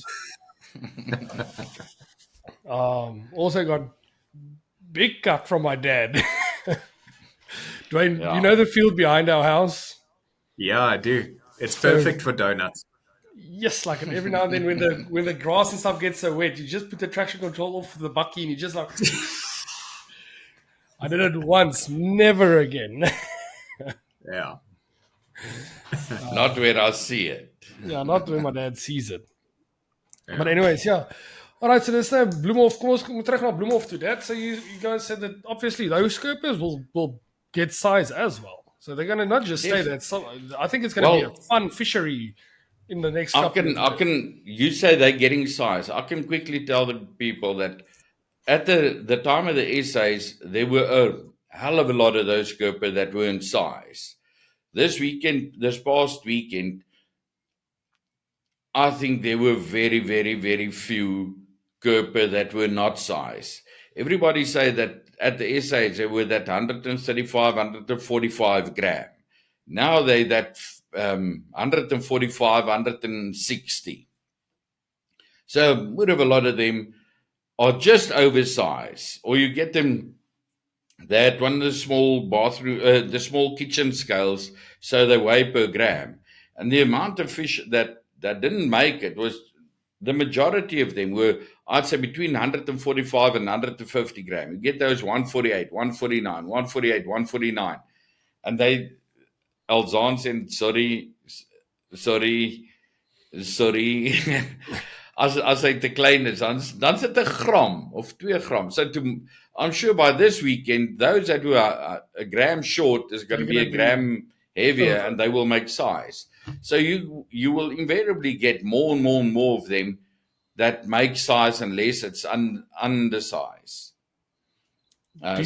Also got big cut from my dad. Duane, you know the field behind our house? Yeah, I do. It's perfect for donuts. Yes, like, and every now and then when the grass and stuff gets so wet, you just put the traction control off the bucky and you just like. I did it once, never again. Yeah. Not where I see it. Yeah, not where my dad sees it. Yeah. But anyways, yeah. All right, so there's no Bloemhof. Kom ons terug na Bloemhof to that. So you guys said that obviously those scopers will get size as well. So they're going to not just stay there. I think it's going to be a fun fishery in the next couple of years. You say they're getting size. I can quickly tell the people that at the time of the essays, there were a hell of a lot of those scoper that were in size. This past weekend, I think there were very, very, very few Kerper that were not size. Everybody say that at the essays they were that 135, 145 gram. Now they that 145, 160. So more of a lot of them are just oversized, or you get them that one of the small bathroom, the small kitchen scales, so they weigh per gram, and the amount of fish that didn't make it was the majority of them were, I'd say, between 145 and 150 gram. You get those 148, 149, 148, 149, and they Alzaan said sorry. As hy te klein is, dan sit 'n gram of 2 gram. So I'm sure by this weekend, those that were a gram short is going to be a gram heavier, and they will make size. So you will invariably get more and more and more of them that make size unless it's undersize. Do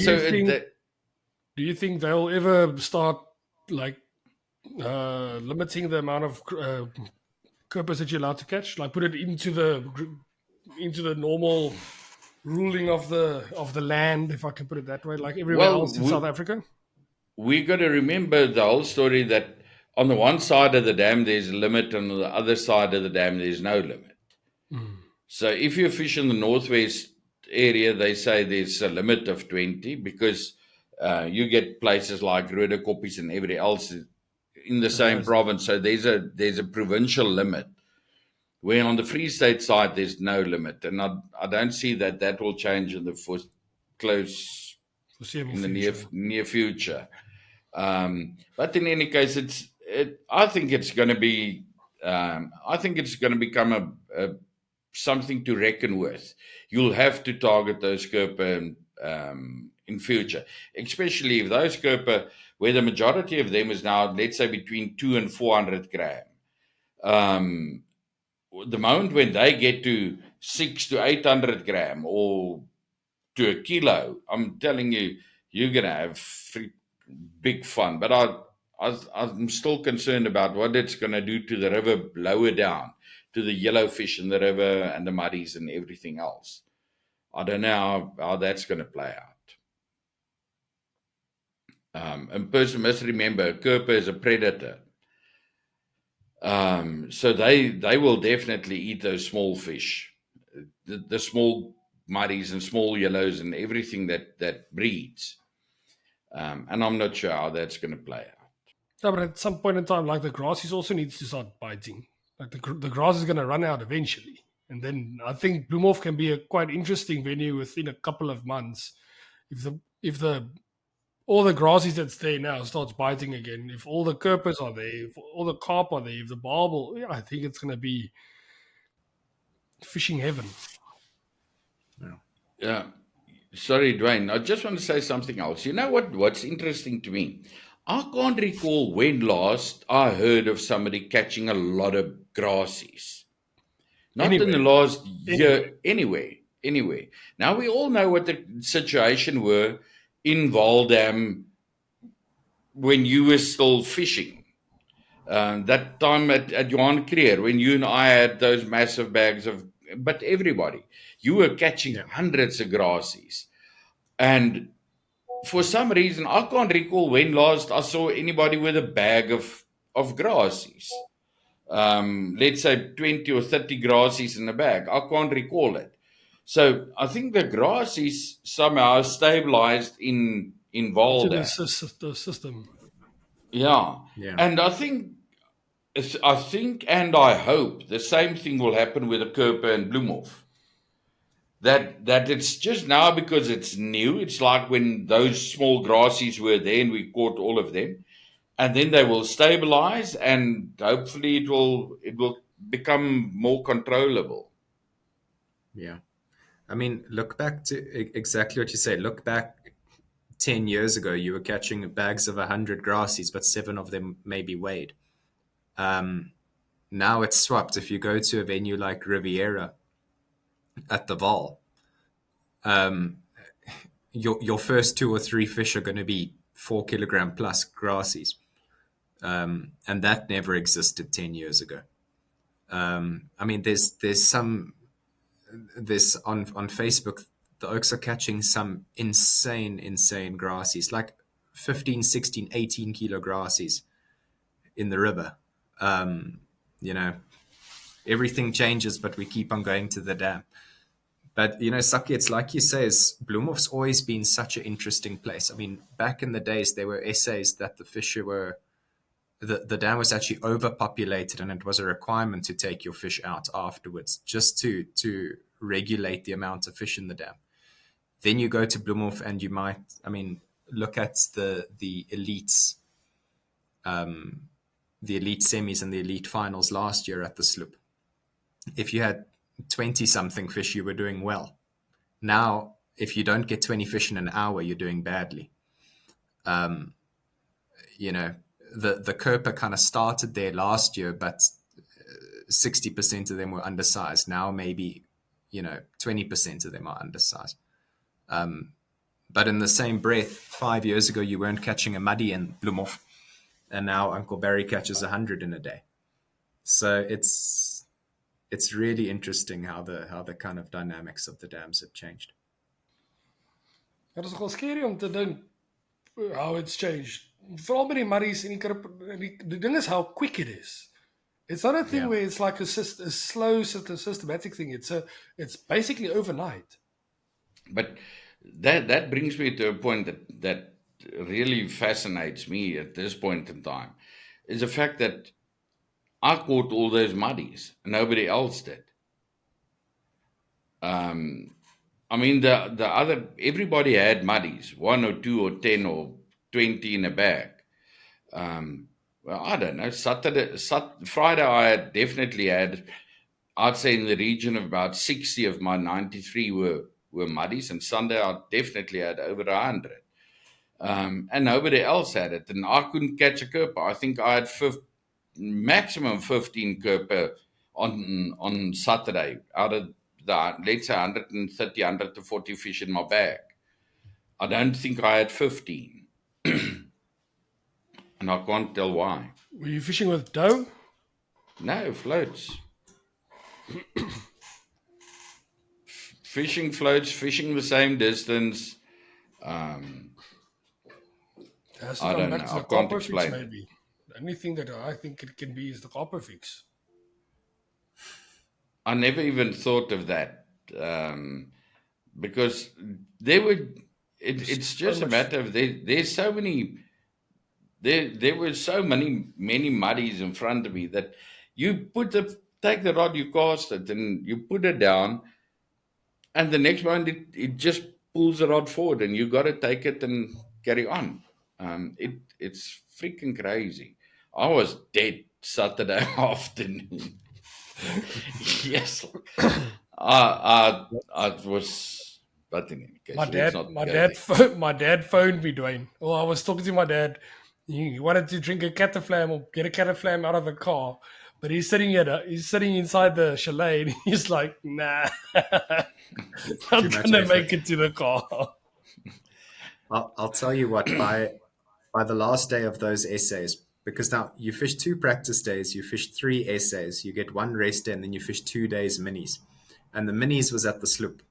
you think they'll ever start like limiting the amount of Kerpers that you're allowed to catch, like put it into the normal ruling of the land, if I can put it that way, like everywhere else in South Africa? We got to remember the whole story that on the one side of the dam there's a limit, and on the other side of the dam there's no limit. So if you fish in the northwest area, they say there's a limit of 20 because you get places like Rode Koppies and everybody else in the same province. So there's a provincial limit. Where on the Free State side, there's no limit. And I don't see that will change in the near future. But in any case, I think it's going to be, I think it's going to become something to reckon with. You'll have to target those Kerper in future, especially if those Kerper, where the majority of them is now, let's say, between 200 and 400 gram. The moment when they get to 600 to 800 gram or to a kilo, I'm telling you, you're going to have big fun. But I'm still concerned about what it's going to do to the river lower down, to the yellowfish in the river and the muddies and everything else. I don't know how that's going to play out. And person must remember, a Kerper is a predator. So they will definitely eat those small fish, the small muddies and small yellows and everything that breeds. And I'm not sure how that's going to play out. Yeah, but at some point in time, like the grassies also needs to start biting. Like the grass is going to run out eventually. And then I think Bloemhof can be a quite interesting venue within a couple of months. If all the grassies that's there now starts biting again, if all the Kerpers are there, if all the carp are there, if the barbel, yeah, I think it's going to be fishing heaven. Yeah. Sorry, Duane. I just want to say something else. You know what's interesting to me? I can't recall when last I heard of somebody catching a lot of grassies. Not in the last year, anyway. Now, we all know what the situation were in Valdam when you were still fishing. That time at Johan Creer, when you and I had those massive bags but everybody, you were catching hundreds of grassies. And for some reason, I can't recall when last I saw anybody with a bag of grassies. Let's say 20 or 30 grassies in a bag. I can't recall it. So I think the grassies somehow stabilized in Valdam. The system. Yeah. And I think and I hope the same thing will happen with the Kerper and Bloemhof. That it's just now because it's new. It's like when those small grassies were there and we caught all of them. And then they will stabilize and hopefully it will become more controllable. Yeah. I mean, look back to exactly what you say. Look back 10 years ago, you were catching bags of 100 grassies, but 7 of them maybe weighed. Now it's swapped. If you go to a venue like Riviera at the Vaal, your first 2 or 3 fish are going to be 4 kilogram plus grassies. And that never existed 10 years ago. I mean, there's on Facebook, the oaks are catching some insane grassies, like 15, 16, 18 kilo grassies in the river. You know, everything changes, but we keep on going to the dam. But, you know, Saki, it's like you say, Bloemhof's always been such an interesting place. I mean, back in the days, there were essays that the fish were, the dam was actually overpopulated and it was a requirement to take your fish out afterwards just to regulate the amount of fish in the dam. Then you go to Bloemhof and you might, I mean, look at the elites, the elite semis and the elite finals last year at the sloop. If you had 20 something fish, you were doing well. Now, if you don't get 20 fish in an hour, you're doing badly. You know, the Kerper kind of started there last year, but 60% of them were undersized. Now maybe, you know, 20% of them are undersized. But in the same breath, 5 years ago, you weren't catching a muddy in Bloemhof, and now Uncle Barry catches 100 in a day. So it's really interesting how the kind of dynamics of the dams have changed. Het is nogal scary om te dink how it's changed. Veral met die muddies en die ding is how quick it is. It's not a thing where it's like a slow, systematic thing. It's basically overnight. But that brings me to a point that really fascinates me at this point in time. is the fact that I caught all those muddies and nobody else did. I mean, the other, everybody had muddies, 1 or 2 or 10 or 20 in a bag. Well, I don't know. Friday, I definitely had, I'd say in the region of about 60 of my 93 were muddies, and Sunday I definitely had over 100. And nobody else had it, and I couldn't catch a Kerper. I think I had maximum 15 Kerper on Saturday out of the, let's say, 130, 140 fish in my bag. I don't think I had 15. And I can't tell why. Were you fishing with dough? No, floats. Fishing floats, fishing the same distance. Has to I come don't back know. to the I can't copper fix, explain it. maybe. The only thing that I think it can be is the copper fix. I never even thought of that, because there would. It's just a matter of there's so many. There were so many muddies in front of me that you take the rod, you cast it, and you put it down, and the next moment it just pulls the rod forward, and you got to take it and carry on. It's freaking crazy. I was dead Saturday afternoon. Yes, I was. But in any case, my dad phoned me, Duane. Oh, I was talking to my dad. He wanted to drink a cataflam or get a cataflam out of the car, but he's sitting inside the chalet, and he's like, "Nah, I'm gonna make it to the car." I'll tell you what, by the last day of those essays, because now you fish 2 practice days, you fish 3 essays, you get 1 rest day, and then you fish 2 days minis. And the minis was at the sloop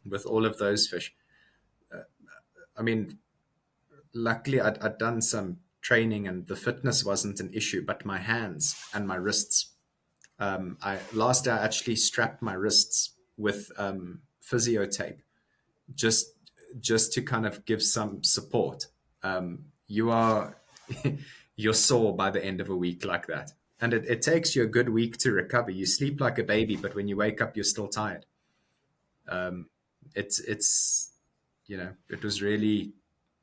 with all of those fish. I mean, luckily I'd done some training and the fitness wasn't an issue, but my hands and my wrists. Last day I actually strapped my wrists with physio tape, just to kind of give some support. You're sore by the end of a week like that, and it takes you a good week to recover. You sleep like a baby, but when you wake up, you're still tired. It's it was really,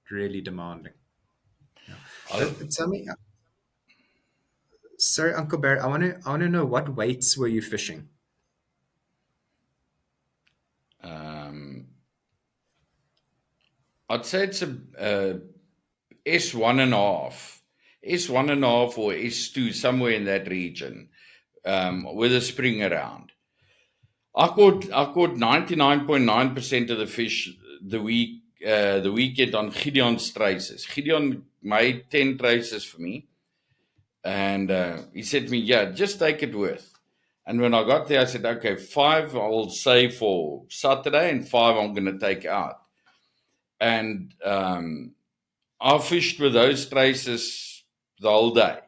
really demanding. Yeah. Tell me, sorry, Uncle Barry, I want to know, what weights were you fishing? I'd say it's a S1.5, S1.5 or S2, somewhere in that region, with a spring around. I caught 99.9% of the fish the weekend on Gideon's traces. Gideon made 10 traces for me, and he said to me, "Yeah, just take it with." And when I got there, I said, "Okay, 5 I'll save for Saturday, and 5 I'm going to take out." And I fished with those traces the whole day.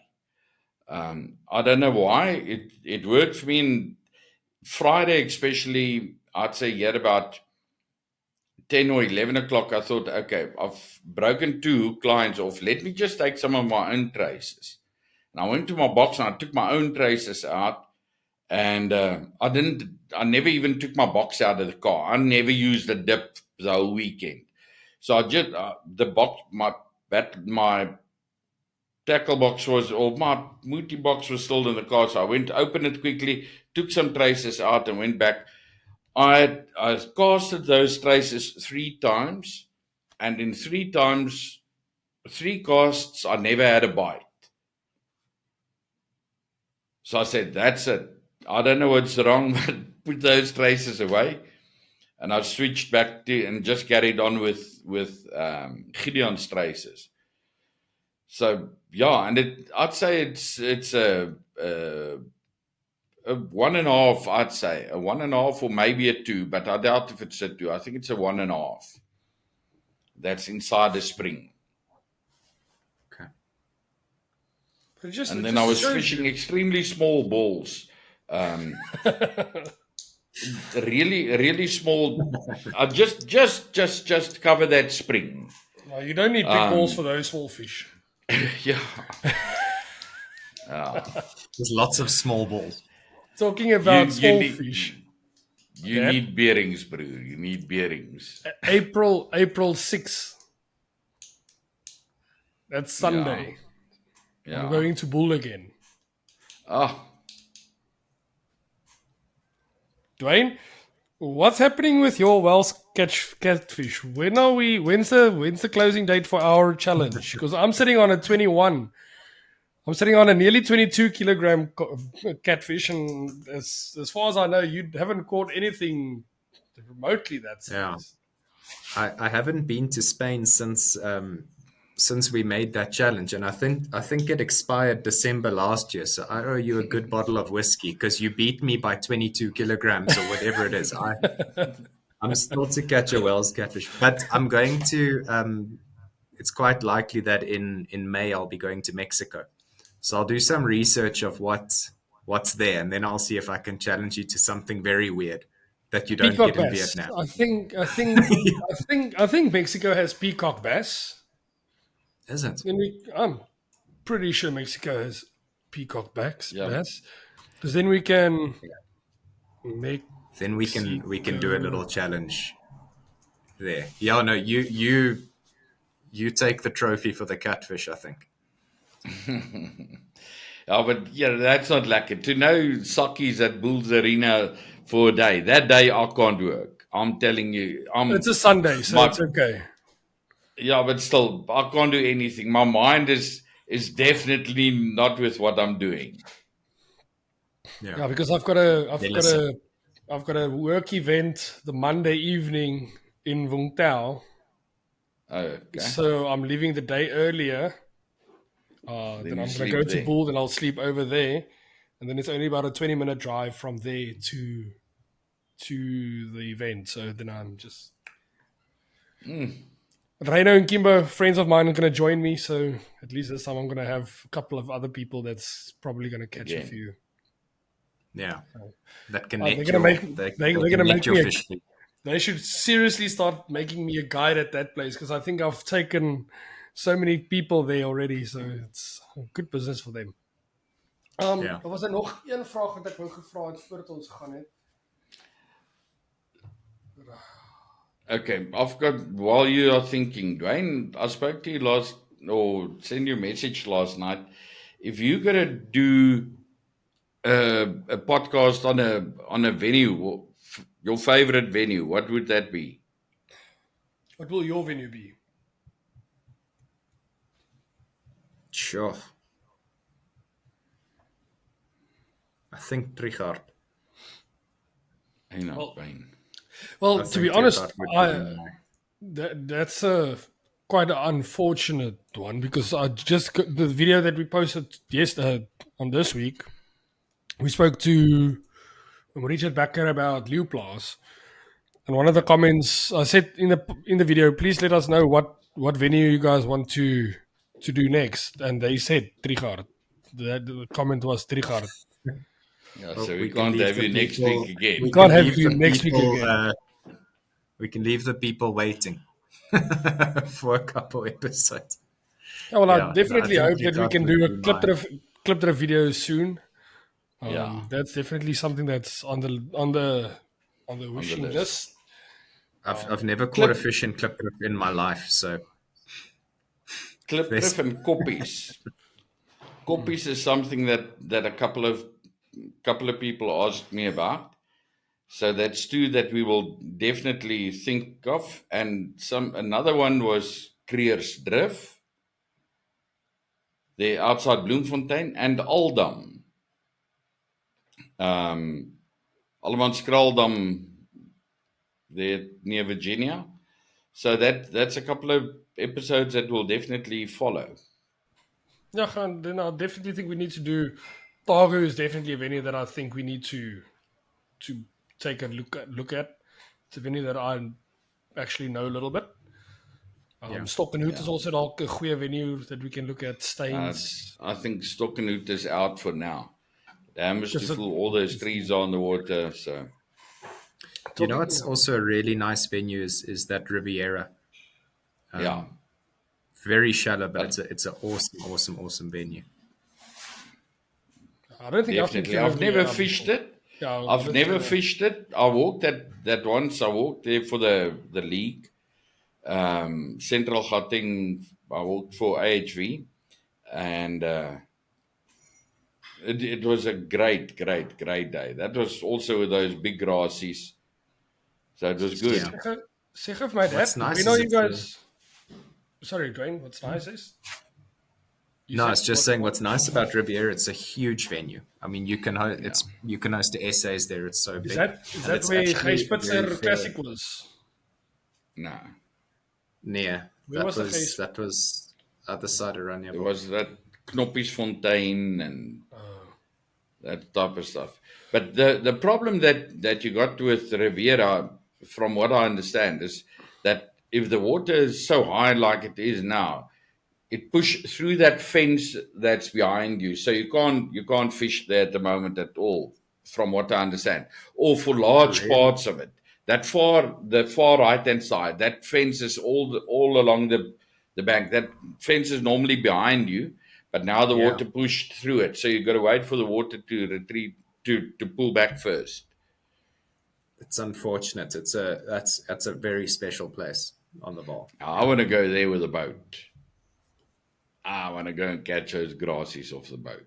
I don't know why it worked for me. And Friday, especially, I'd say at about 10 or 11 o'clock, I thought, okay, I've broken 2 clients off. Let me just take some of my own traces. And I went to my box and I took my own traces out. And I never even took my box out of the car. I never used a dip the whole weekend. So I just, the box, my tackle box my multi box was still in the car. So I went to open it quickly, took some traces out and went back. I casted those traces 3 times. And in 3 casts, I never had a bite. So I said, that's it. I don't know what's wrong, but put those traces away. And I switched back to and just carried on with Gideon's traces. So yeah, and I'd say it's a 1.5. I'd say a 1.5 or maybe a 2, but I doubt if it's a 2. I think it's a 1.5. That's inside the spring. Okay. And then I was fishing extremely small balls. Really, really small. Just cover that spring. No, you don't need big balls for those small fish. Yeah. There's lots of small balls. Talking You about you small need fish, you Dad. need bearings, bro. You need bearings. April 6th. That's Yeah, Sunday. I'm yeah. going to Bull again. Ah, Duane, what's happening with your Welsh catfish? When's the closing date for our challenge? Because I'm sitting on a 21. I'm sitting on a nearly 22 kilogram catfish, and as far as I know, you haven't caught anything remotely that Yeah. size. I haven't been to Spain since we made that challenge, and I think it expired December last year. So I owe you a good bottle of whiskey because you beat me by 22 kilograms or whatever it is. I'm still to catch a Wells catfish, but I'm going to. It's quite likely that in May I'll be going to Mexico, so I'll do some research of what's there, and then I'll see if I can challenge you to something very weird that you don't Peacock get in bass. Vietnam. I think Mexico has peacock bass. Isn't? And I'm pretty sure Mexico has peacock yeah. bass. Because then we can make Then we can do a Mexico. little challenge there. Yeah, no, you take the trophy for the catfish, I think. Ja, but yeah, that's not lekker. To know Sakis at Bulls Arena for a day, that day I can't work. I'm telling you, It's a Sunday, so my it's okay. yeah, but still, I can't do anything. My mind is definitely not with what I'm doing. Yeah. Yeah, because Then listen. I've got a work event the Monday evening in Vung Tau. Okay, So I'm leaving the day earlier. then Then you I'm going to sleep go to there. Bull, then I'll sleep over there. And then it's only about a 20-minute drive from there to the event. So then I'm just. Reino and Kimbo, friends of mine, are going to join me. So at least this time I'm going to have a couple of other people that's probably going to catch a Again, few. Yeah. That can They're net gonna your make they, they're they gonna can net make your me fish feed. they should seriously start making me a guide at that place because I think I've taken so many people there already, so it's a good business for them. Yeah. Er was er nog een vraag wat ek wou gevra het voordat ons gaan het. okay. I've got while you are thinking, Dwayne. I spoke to you last or send you a message last night. If you're gonna do a podcast on a venue, your favorite venue, what would that be? What will your venue be? Sure. I think Trigard. Hang on, Well, Dwayne. Well, I to be think honest, Trigard would be that's a quite an unfortunate one because I just the video that we posted yesterday on this week. We spoke to Richard Bakker about Leeuplaas, and one of the comments I said in the video, please let us know what venue you guys want to do next, and they said Trigard. The comment was Trigard. Yeah, Well, so we we can can't leave have the you next people. week again. We We can't can have leave you the next week people. again. We can leave the people waiting for a couple episodes. Yeah, well, I Yeah, no, I definitely think hope that we Trigard can would do a be my. clip of video soon. Yeah, That's definitely something that's on the on the wishing list. list. I've never caught a Clip, fish in Klipdrift in my life, so Klipdrift there's and koppies. Koppies is something that a couple of people asked me about. So that's two that we will definitely think of. And another one was Creersdrift. They're outside Bloemfontein and Aldam. Allemanskraaldam there near Virginia. So that's a couple of episodes that will definitely follow. Yeah, then I definitely think we need to do. Tagu is definitely a venue that I think we need to take a look at. It's a venue that I actually know a little bit. yeah. Stokkenhout is Yeah. also dalk 'n goeie venue that we can look at. Stains. I think Stokkenhout is out for now. Dam is too Just a- full. All those trees are on the water. So You know, talking- it's also a really nice venue is that Riviera. yeah. Um, Very shallow, but But it's an awesome venue. I don't think definitely. I've never fished it. Yeah, I've never fished it. I walked that once. I walked there for the league. Central Gauteng. I walked for AHV, and it was a great day. That was also with those big grassies, so it was good. Yeah. Zeg of my dad. What's nice We know is you it's a- guys. Sorry, Duane. What's nice is. You No, said it's just what- saying what's nice about Riviera. It's a huge venue. I mean, you can host the essays there. It's so Is big. that And where it's actually Gijs Spitzer very fair. Classic was? No, Yeah, Where was the Gijs? that was other side of Ranya. there was that Knoppiesfontein and that type of stuff. But the problem that you got with Riviera, from what I understand, is that if the water is so high like it is now, it pushes through that fence that's behind you, so you can't fish there at the moment at all, from what I understand, or for large parts of it. The far right hand side, that fence is all along the bank. That fence is normally behind you, but now the water pushed through it, so you got to wait for the water to retreat to pull back first. It's unfortunate. That's a very special place on the ball. I want to go there with a boat. I want to go and catch those grassies off the boat.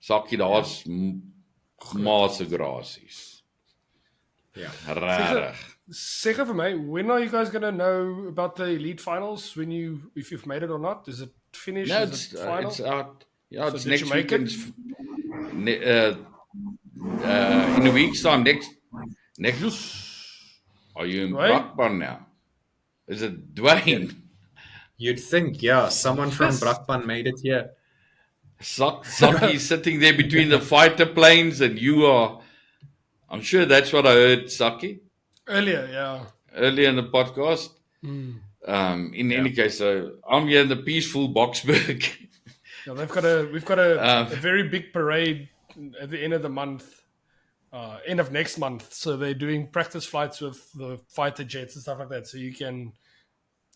Sakkie, daar's massive grassies. Yeah. Rarig. Say for me, when are you guys gonna know about the elite finals? If you've made it or not? Is it finished? No, Is it final? it's out. Yeah, So it's did next you make weekend. it? In a week's time. Next. Are you in Dwayne? Brakpan now? Is it Duane? You'd think, yeah, someone from Brakpan made it here. Sakkie sitting there between the fighter planes, and you are. I'm sure that's what I heard, Sakkie, Earlier, yeah. earlier in the podcast. In any case, so I'm here in the peaceful Boksburg. Yeah, we've got a very big parade at the end of the month, end of next month. So they're doing practice flights with the fighter jets and stuff like that. So you can,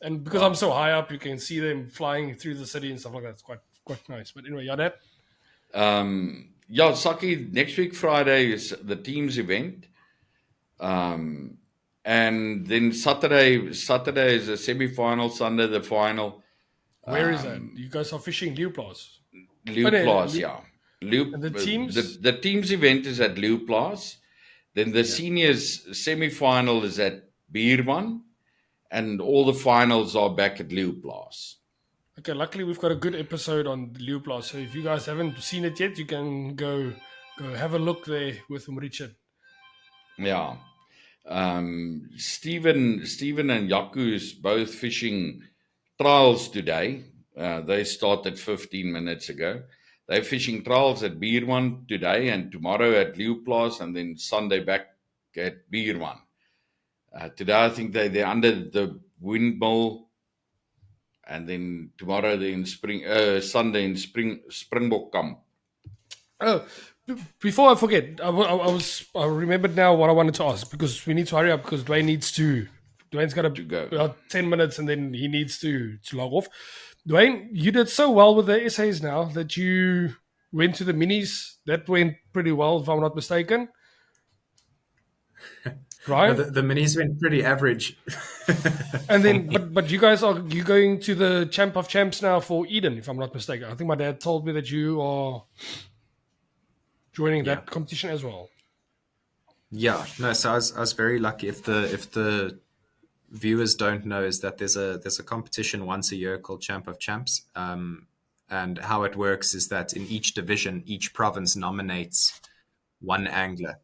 and because I'm so high up, you can see them flying through the city and stuff like that. It's quite nice. But anyway, yeah, that. Yeah, Sakkie, next week Friday is the team's event. And then Saturday is the semi-final, Sunday the final. Where is that? You guys are fishing Leeuplaas. Leeuplaas, yeah. And the teams? The team's event is at Leeuplaas. Then the seniors semi-final is at Bierman. And all the finals are back at Leeuplaas. Okay, luckily we've got a good episode on Leeuplaas. So if you guys haven't seen it yet, you can go have a look there with Richard. Yeah. Steven and Yaku is both fishing trials today. They started 15 minutes ago. They're fishing trials at Bierman today and tomorrow at Leeuplaas and then Sunday back at Bierman. Today I think they're under the windmill and then tomorrow they're in Sunday in Springbok Camp. Oh, before I forget, I remembered now what I wanted to ask because we need to hurry up because Duane's got to go. About 10 minutes and then he needs to log off. Duane, you did so well with the essays now that you went to the minis. That went pretty well, if I'm not mistaken. Right? The minis went pretty average. And then, but you guys you going to the Champ of Champs now for Eden, if I'm not mistaken. I think my dad told me that you are joining that competition as well. Yeah, no. So I was very lucky. If the viewers don't know, is that there's a competition once a year called Champ of Champs, and how it works is that in each division, each province nominates one angler.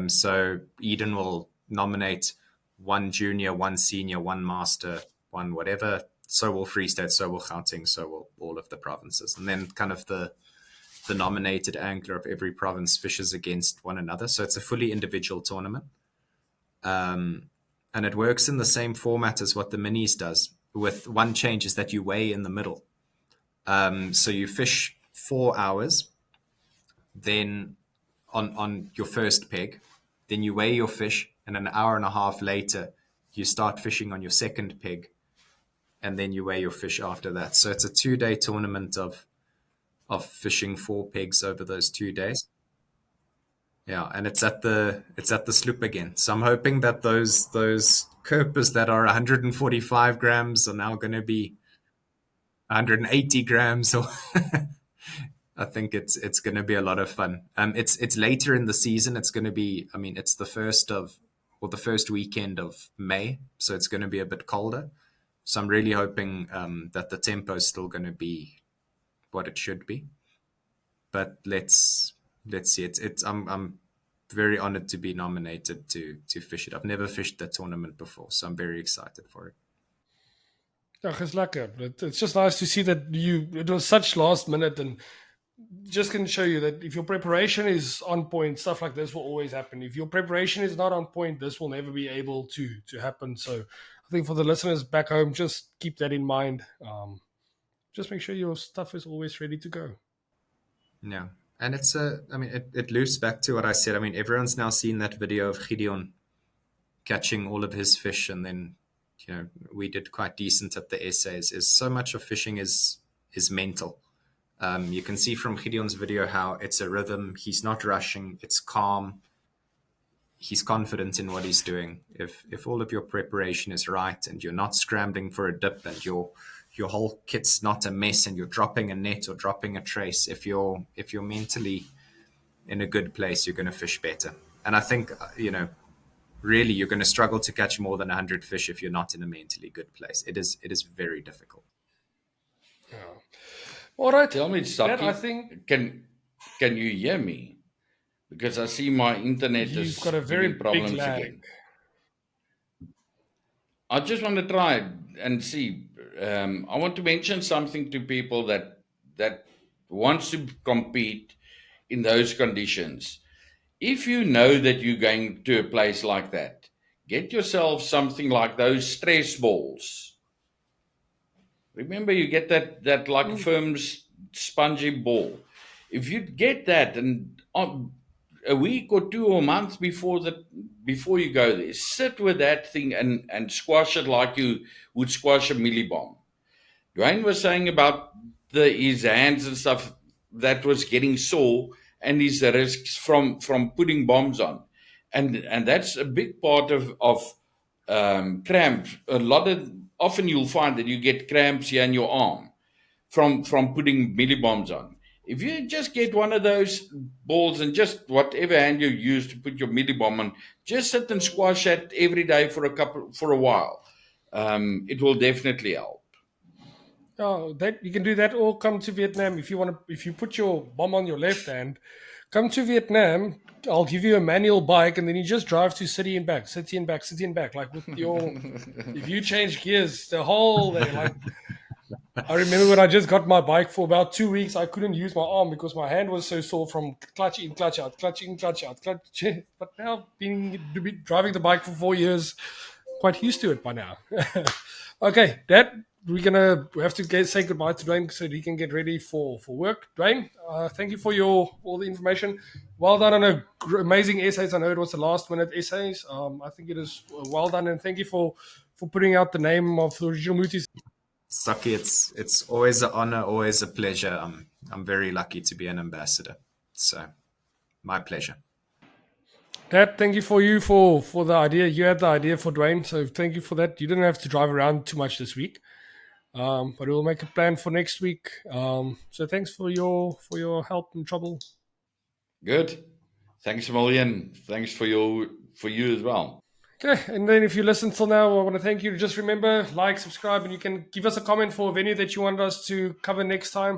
So Eden will nominate one junior, one senior, one master, one whatever. So will Free State, so will Gauteng, so will all of the provinces, and then kind of the nominated angler of every province fishes against one another. So it's a fully individual tournament. And it works in the same format as what the minis does, with one change is that you weigh in the middle. So you fish 4 hours, then on your first peg, then you weigh your fish, and an hour and a half later, you start fishing on your second peg, and then you weigh your fish after that. So it's a 2-day tournament of of fishing 4 pegs over those 2 days. Yeah, and it's at the sloop again. So I'm hoping that those kerpers that are 145 grams are now going to be 180 grams, or I think it's going to be a lot of fun. It's later in the season. It's going to be. I mean, it's the first weekend of May, so it's going to be a bit colder. So I'm really hoping that the tempo is still going to be what it should be. But let's see. I'm very honored to be nominated to fish it. I've never fished the tournament before, so I'm very excited for it. Yeah, it's lekker. It's just nice to see that it was such last minute, and just can show you that if your preparation is on point, stuff like this will always happen. If your preparation is not on point, this will never be able to happen. So I think for the listeners back home, just keep that in mind. Just make sure your stuff is always ready to go. Yeah. And it loops back to what I said. I mean, everyone's now seen that video of Gideon catching all of his fish, and then, we did quite decent at the essays. Is so much of fishing is mental. You can see from Gideon's video how it's a rhythm. He's not rushing. It's calm. He's confident in what he's doing. If all of your preparation is right, and you're not scrambling for a dip, and your whole kit's not a mess, and you're dropping a net or dropping a trace, if you're mentally in a good place, you're going to fish better. And I think really you're going to struggle to catch more than 100 fish if you're not in a mentally good place. It is very difficult. Yeah. All right. Tell me, Saki, I think can you hear me? Because I see my internet you've got a very giving problems big lag. again. I just want to try and see. I want to mention something to people that wants to compete in those conditions. If you know that you're going to a place like that, get yourself something like those stress balls. Remember, you get that like a firm, spongy ball. If you get that, and a week or 2 or a month before you go there, sit with that thing and squash it like you would squash a millibomb. Duane was saying about his hands and stuff that was getting sore, and his risks from putting bombs on, and that's a big part of cramps. Often you'll find that you get cramps here in your arm from putting millibombs on. If you just get one of those balls, and just whatever hand you use to put your millibomb on, just sit and squash that every day for a while. It will definitely help. Oh, that you can do that, or come to Vietnam if you want to. If you put your bomb on your left hand, come to Vietnam. I'll give you a manual bike, and then you just drive to city and back, city and back, city and back. Like with your, if you change gears the whole day. Like I remember when I just got my bike for about 2 weeks, I couldn't use my arm because my hand was so sore from clutch in, clutch out, clutch in, clutch out, clutch. But now driving the bike for 4 years, quite used to it by now. Okay, we have to say goodbye to Duane so that he can get ready for work. Duane, thank you for all the information. Well done on amazing essays. I know it was the last minute essays. I think it is well done, and thank you for putting out the name of the original Mooties. Saki, it's always an honor, always a pleasure. I'm very lucky to be an ambassador. So, my pleasure. Dad, thank you for the idea. You had the idea for Duane, so thank you for that. You didn't have to drive around too much this week, but we'll make a plan for next week. So thanks for your help and trouble. Good. Thanks a million. Thanks for you as well. Okay, and then if you listen till now, I want to thank you. Just remember, like, subscribe, and you can give us a comment for a venue that you want us to cover next time.